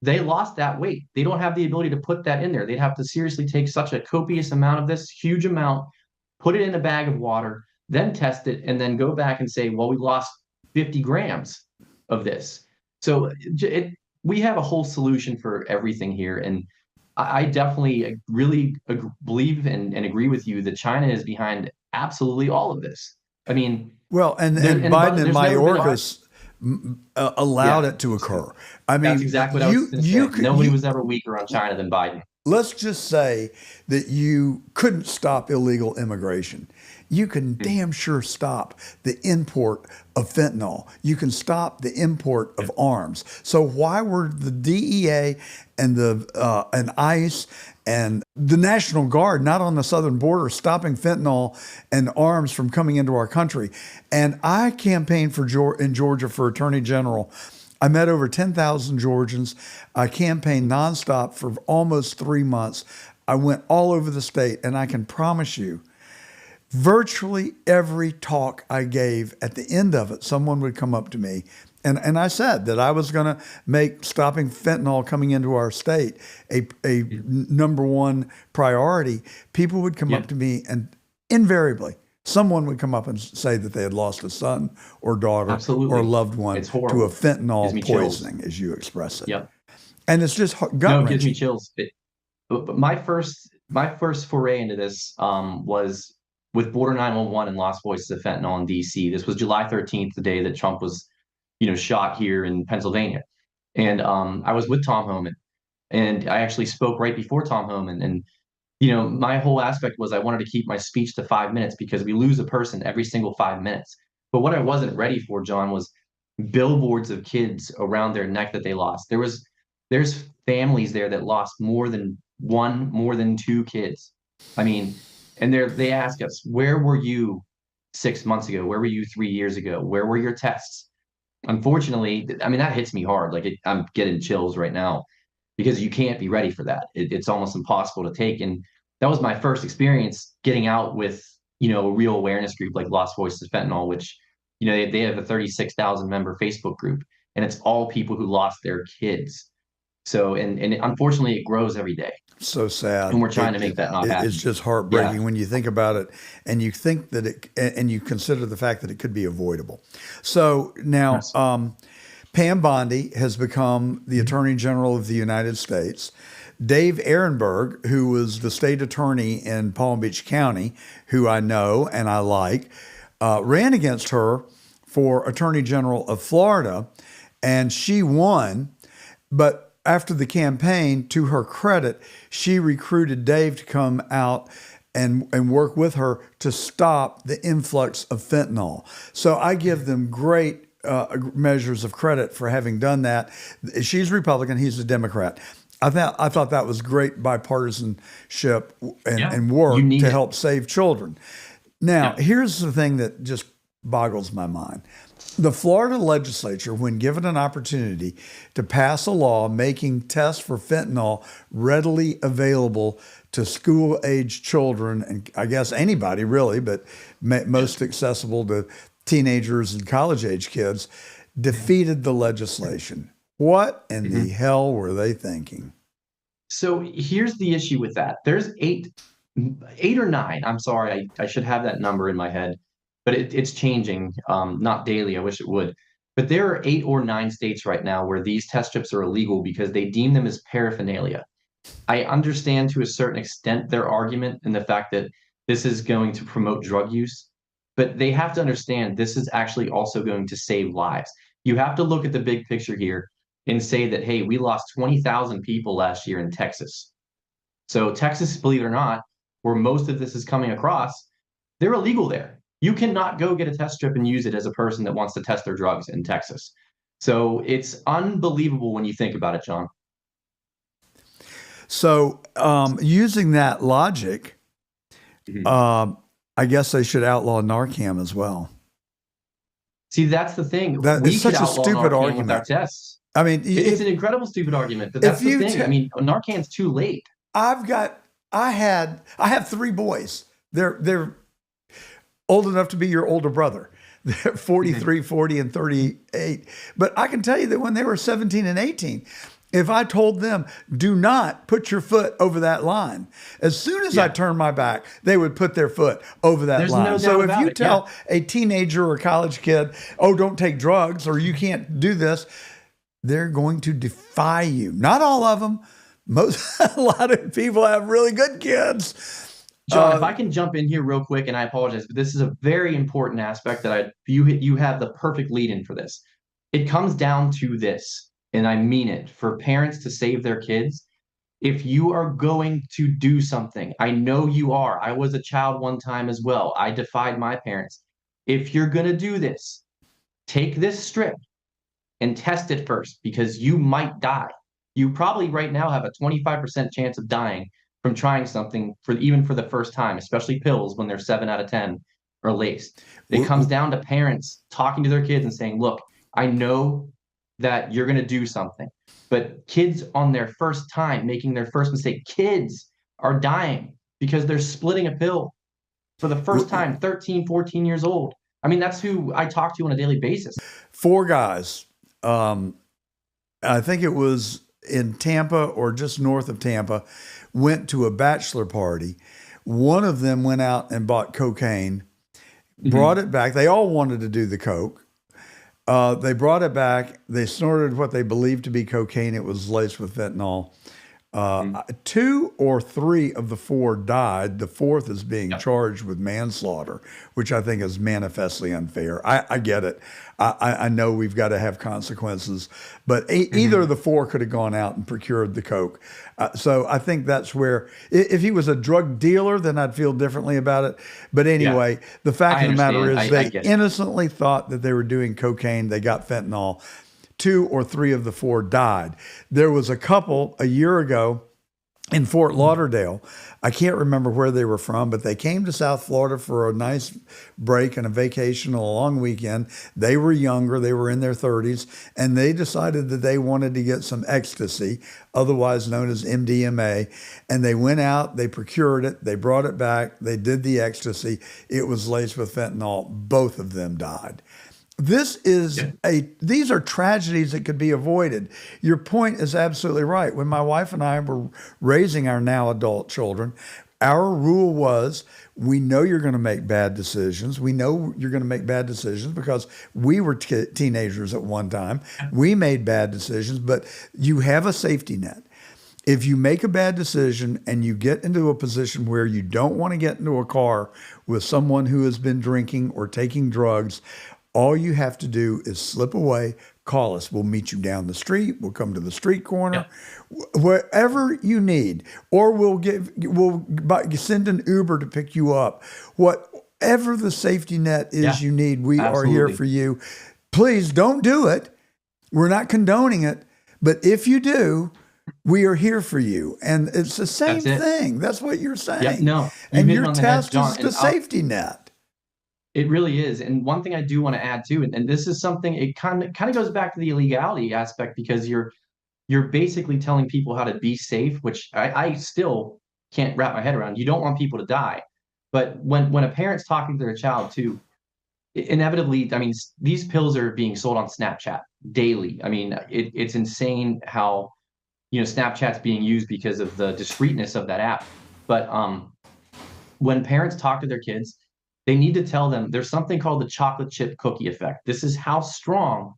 They lost that weight. They don't have the ability to put that in there. They'd have to seriously take such a copious amount of this, huge amount, put it in a bag of water, then test it, and then go back and say, well, we lost 50 grams of this. So we have a whole solution for everything here. And I definitely really believe and agree with you that China is behind absolutely all of this. I mean, well, and Biden and Mayorkas allowed it to occur. I mean, that's exactly what I was going to say. Nobody was ever weaker on China than Biden. Let's just say that you couldn't stop illegal immigration. You can damn sure stop the import of fentanyl. You can stop the import of arms. So why were the DEA and and ICE and the National Guard not on the southern border stopping fentanyl and arms from coming into our country? And I campaigned in Georgia for Attorney General. I met over 10,000 Georgians. I campaigned nonstop for almost 3 months. I went all over the state, and I can promise you, virtually every talk I gave, at the end of it, someone would come up to me, and I said that I was going to make stopping fentanyl coming into our state a number one priority. People would come up to me, and invariably, someone would come up and say that they had lost a son or daughter or loved one to a fentanyl poisoning, as you express it. Yep. And it's just gut-wrenching. No, it gives me chills. But my first foray into this was with Border 911 and Lost Voices of Fentanyl in D.C. This was July 13th, the day that Trump was, shot here in Pennsylvania. And I was with Tom Homan, and I actually spoke right before Tom Homan. And, my whole aspect was I wanted to keep my speech to 5 minutes because we lose a person every single 5 minutes. But what I wasn't ready for, John, was billboards of kids around their neck that they lost. There's families there that lost more than one, more than two kids. I mean, and they ask us, where were you 6 months ago? Where were you 3 years ago? Where were your tests? Unfortunately, I mean, that hits me hard. Like I'm getting chills right now because you can't be ready for that. It's almost impossible to take. And that was my first experience getting out with, a real awareness group like Lost Voices of Fentanyl, which, they have a 36,000 member Facebook group, and it's all people who lost their kids. So, and unfortunately it grows every day. So sad. And we're trying to make that not happen. It's just heartbreaking when you think about it, and you think that and you consider the fact that it could be avoidable. So now, Pam Bondi has become the Attorney General of the United States. Dave Ehrenberg, who was the state attorney in Palm Beach County, who I know and I like, ran against her for Attorney General of Florida, and she won. But after the campaign, to her credit, she recruited Dave to come out and work with her to stop the influx of fentanyl. So I give them great measures of credit for having done that. She's Republican, he's a Democrat. I thought that was great bipartisanship and work to help save children. Now, here's the thing that just boggles my mind. The Florida legislature, when given an opportunity to pass a law making tests for fentanyl readily available to school-age children, and I guess anybody really, but most accessible to teenagers and college-age kids, defeated the legislation. What in the hell were they thinking? So here's the issue with that. There's eight or nine. I'm sorry, I should have that number in my head, but it's changing, not daily. I wish it would. But there are 8 or 9 states right now where these test strips are illegal because they deem them as paraphernalia. I understand to a certain extent their argument and the fact that this is going to promote drug use, but they have to understand this is actually also going to save lives. You have to look at the big picture here and say that, hey, we lost 20,000 people last year in Texas. So Texas, believe it or not, where most of this is coming across, they're illegal there. You cannot go get a test strip and use it as a person that wants to test their drugs in Texas. So it's unbelievable when you think about it, John. So using that logic, I guess they should outlaw Narcan as well. See, that's the thing. It's such a stupid argument. With our tests. I mean, it's an incredible stupid argument, but that's the thing. I mean, Narcan's too late. I have 3 boys. They're old enough to be your older brother. They're 43, 40, and 38. But I can tell you that when they were 17 and 18, if I told them, do not put your foot over that line, as soon as I turned my back, they would put their foot over that line. No so if you it, tell a teenager or college kid, oh, don't take drugs or you can't do this, they're going to defy you. Not all of them. A lot of people have really good kids. John, if I can jump in here real quick, and I apologize, but this is a very important aspect that you have the perfect lead in for this. It comes down to this, and I mean it, for parents to save their kids. If you are going to do something, I know you are. I was a child one time as well. I defied my parents. If you're going to do this, take this strip and test it first, because you might die. You probably right now have a 25% chance of dying from trying something even for the first time, especially pills when they're 7 out of 10 are laced. It comes down to parents talking to their kids and saying, look, I know that you're going to do something, but kids on their first time making their first mistake, kids are dying because they're splitting a pill for the first time, 13, 14 years old. I mean, that's who I talk to on a daily basis. 4 guys, I think it was in Tampa or just north of Tampa, went to a bachelor party. One of them went out and bought cocaine, brought it back. They all wanted to do the coke. They brought it back. They snorted what they believed to be cocaine. It was laced with fentanyl. 2 or 3 of the 4 died. The 4th is being charged with manslaughter, which I think is manifestly unfair. I get it. I know we've got to have consequences, but either of the 4 could have gone out and procured the coke. So I think that's where, if he was a drug dealer, then I'd feel differently about it. But anyway, the fact of the matter is they innocently thought that they were doing cocaine. They got fentanyl. 2 or 3 of the 4 died. There was a couple a year ago in Fort Lauderdale. I can't remember where they were from, but they came to South Florida for a nice break and a vacation, a long weekend. They were younger. They were in their 30s, and they decided that they wanted to get some ecstasy, otherwise known as MDMA. And they went out, they procured it, they brought it back, they did the ecstasy. It was laced with fentanyl. Both of them died. These are tragedies that could be avoided. Your point is absolutely right. When my wife and I were raising our now adult children, our rule was, we know you're going to make bad decisions. We know you're going to make bad decisions because we were teenagers at one time. We made bad decisions, but you have a safety net. If you make a bad decision and you get into a position where you don't want to get into a car with someone who has been drinking or taking drugs, all you have to do is slip away, call us. We'll meet you down the street. We'll come to the street corner, wherever you need, or we'll send an Uber to pick you up. Whatever the safety net is you need, we are here for you. Please don't do it. We're not condoning it, but if you do, we are here for you. And it's the same thing. That's what you're saying. And your test is the safety net. It really is. And one thing I do want to add too, and this is something, it kind of goes back to the illegality aspect, because you're basically telling people how to be safe, which I still can't wrap my head around. You don't want people to die. But when a parent's talking to their child too, inevitably, I mean, these pills are being sold on Snapchat daily. I mean, it's insane how, Snapchat's being used because of the discreetness of that app. But when parents talk to their kids, they need to tell them there's something called the chocolate chip cookie effect. This is how strong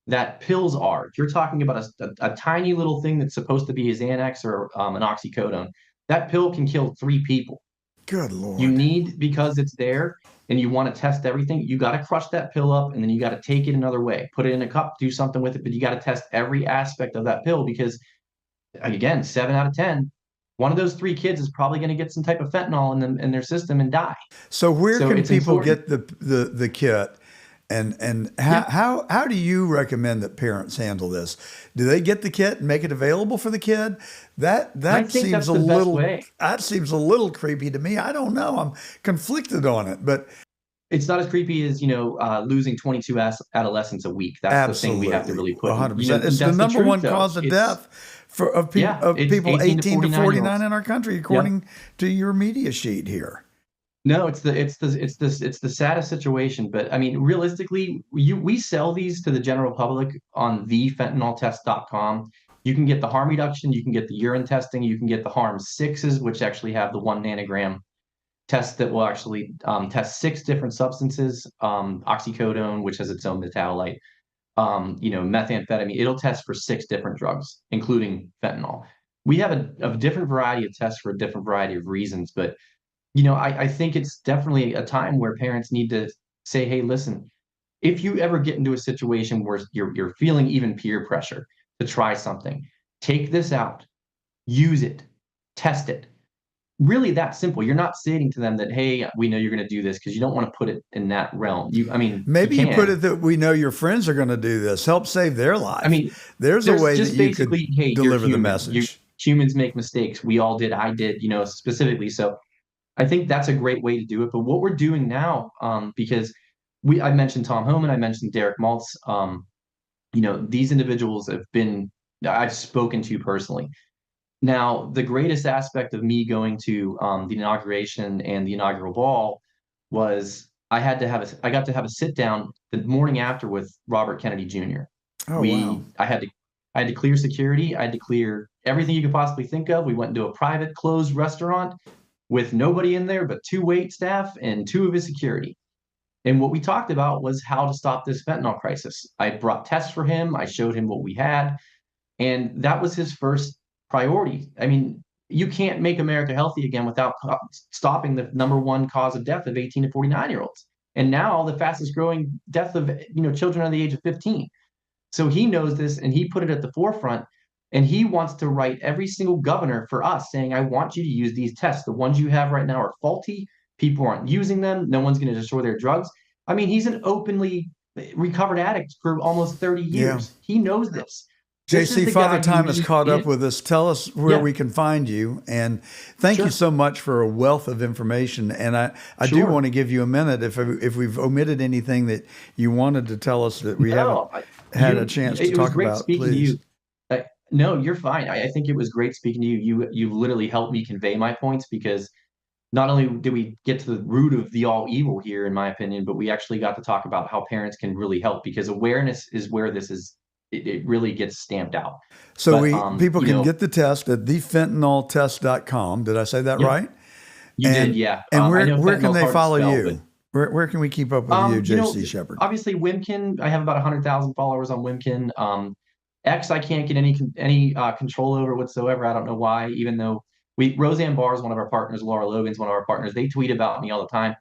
that pills are. If you're talking about a tiny little thing that's supposed to be a Xanax or an oxycodone, that pill can kill 3 people. Good Lord. You need, because it's there and you want to test everything, you got to crush that pill up and then you got to take it another way, put it in a cup, do something with it, but you got to test every aspect of that pill, because again, 7 out of 10, one of those 3 kids is probably going to get some type of fentanyl in their system and die. So where can people get the kit? And how do you recommend that parents handle this? Do they get the kit and make it available for the kid? That seems a little creepy to me. I don't know. I'm conflicted on it, but it's not as creepy as losing 22 adolescents a week. That's the thing we have to really put. 100%. It's the number one cause of death of people 18 to 49 in our country, according to your media sheet here. No, it's the saddest situation. But I mean, realistically, we sell these to the general public on thefentanyltest.com. You can get the harm reduction, you can get the urine testing, you can get the harm 6s, which actually have the 1 nanogram test that will actually test 6 different substances. Oxycodone, which has its own metabolite. Methamphetamine, it'll test for 6 different drugs, including fentanyl. We have a different variety of tests for a different variety of reasons, but I think it's definitely a time where parents need to say, hey, listen, if you ever get into a situation where you're feeling even peer pressure to try something, take this out, use it, test it. Really that simple. You're not saying to them that, hey, we know you're going to do this, because you don't want to put it in that realm. Maybe you put it that we know your friends are going to do this. Help save their life. I mean, there's a way that you could deliver the message. Humans make mistakes. We all did. I did, specifically. So I think that's a great way to do it. But what we're doing now, because I mentioned Tom Homan, I mentioned Derek Maltz. These individuals I've spoken to personally. Now, the greatest aspect of me going to the inauguration and the inaugural ball was I got to have a sit down the morning after with Robert Kennedy Jr. Wow. I had to clear security. I had to clear everything you could possibly think of. We went into a private closed restaurant with nobody in there but 2 wait staff and 2 of his security. And what we talked about was how to stop this fentanyl crisis. I brought tests for him. I showed him what we had. And that was his first priority. I mean, you can't make America healthy again without stopping the #1 cause of death of 18 to 49-year-olds. And now the fastest growing death of children under the age of 15. So he knows this, and he put it at the forefront, and he wants to write every single governor for us saying, I want you to use these tests. The ones you have right now are faulty. People aren't using them. No one's going to destroy their drugs. I mean, he's an openly recovered addict for almost 30 years. He knows this. JC, Father Time has caught up with us. Tell us where we can find you. And thank you so much for a wealth of information. And I do want to give you a minute if we've omitted anything that you wanted to tell us that we haven't had a chance to talk about, please. No, you're fine. I think it was great speaking to you. You literally helped me convey my points, because not only did we get to the root of the all evil here, in my opinion, but we actually got to talk about how parents can really help, because awareness is where this is. It really gets stamped out. So people can get the test at thefentanyltest.com. Did I say that right? You did, yeah. And where can they follow you? Where can we keep up with you, JC Sheppard? Obviously, Wimkin. I have about 100,000 followers on Wimkin. X, I can't get any control over whatsoever. I don't know why. Even though Roseanne Barr is one of our partners, Laura Logan's one of our partners. They tweet about me all the time.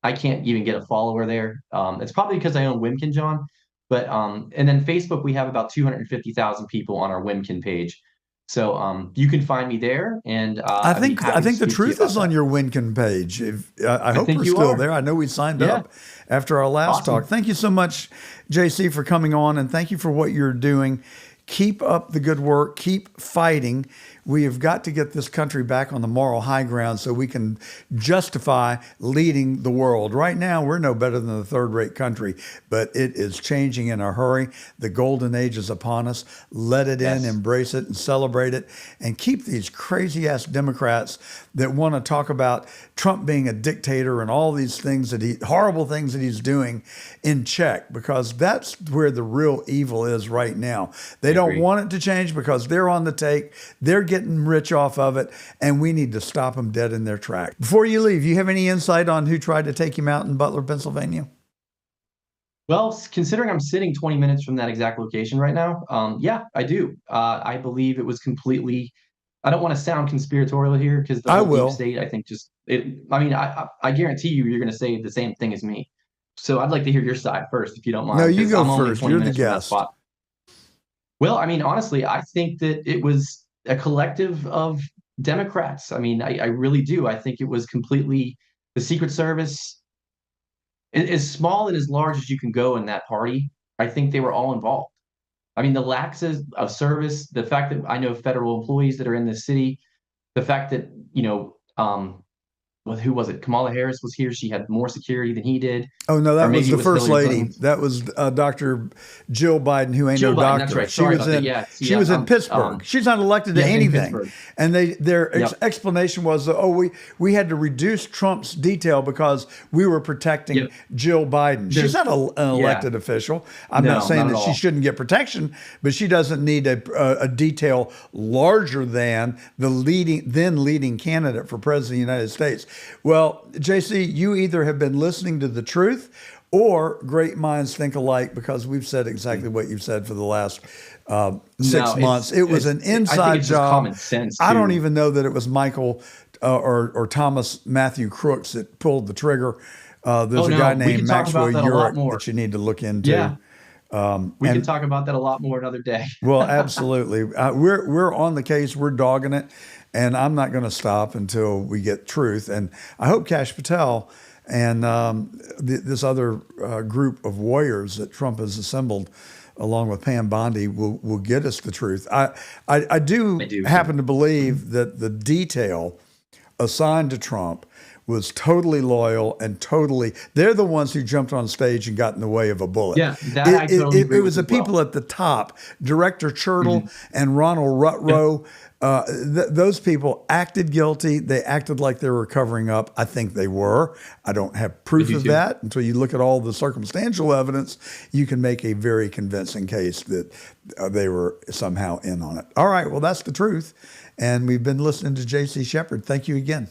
I can't even get a follower there. It's probably because I own Wimkin, John. But and then Facebook, we have about 250,000 people on our Wimkin page. So you can find me there. And I think the truth is on your Wimkin page. I hope we're still there. I know we signed up after our last talk. Thank you so much, JC, for coming on, and thank you for what you're doing. Keep up the good work. Keep fighting. We have got to get this country back on the moral high ground so we can justify leading the world. Right now, we're no better than the third-rate country, but it is changing in a hurry. The golden age is upon us. Let it in, embrace it, and celebrate it, and keep these crazy-ass Democrats that want to talk about Trump being a dictator and all these things horrible things that he's doing in check, because that's where the real evil is right now. They don't want it to change because they're on the take. They're getting rich off of it, and we need to stop them dead in their track. Before you leave, you have any insight on who tried to take him out in Butler, Pennsylvania? Well, considering I'm sitting 20 minutes from that exact location right now, yeah, I do. I believe it was completely. I don't want to sound conspiratorial here, because the whole deep state, I think, I guarantee you're going to say the same thing as me. So I'd like to hear your side first, if you don't mind. No, you go first. You're the guest. Well, I mean, honestly, I think that it was a collective of Democrats. I mean, I really do. I think it was completely the Secret Service, as small and as large as you can go in that party. I think they were all involved. I mean, the lack of service, the fact that I know federal employees that are in this city, the fact that, who was it? Kamala Harris was here. She had more security than he did. Oh, no, that was the first lady. That was Dr. Jill Biden, who ain't no doctor. That's right. She was in Pittsburgh. She's not elected to anything. And their explanation was, we had to reduce Trump's detail because we were protecting Jill Biden. She's not an elected official. I'm not saying that she shouldn't get protection, but she doesn't need a detail larger than the leading candidate for president of the United States. Well, JC, you either have been listening to the truth or great minds think alike, because we've said exactly what you've said for the last 6 months. It was an inside job. Common sense, I don't even know that it was Michael or Thomas Matthew Crooks that pulled the trigger. There's a guy named Maxwell Urich that you need to look into. Yeah. We can talk about that a lot more another day. Well, absolutely. We're on the case. We're dogging it. And I'm not going to stop until we get truth. And I hope Kash Patel and this other group of warriors that Trump has assembled, along with Pam Bondi, will get us the truth. I do happen to believe that the detail assigned to Trump was totally loyal and they're the ones who jumped on stage and got in the way of a bullet. Yeah, that I totally agree with. It was the people at the top, Director Churtle and Ronald Rutrow. Those people acted guilty. They acted like they were covering up. I think they were. I don't have proof of that. Until you look at all the circumstantial evidence, you can make a very convincing case that they were somehow in on it. All right, well, that's the truth. And we've been listening to J.C. Sheppard. Thank you again.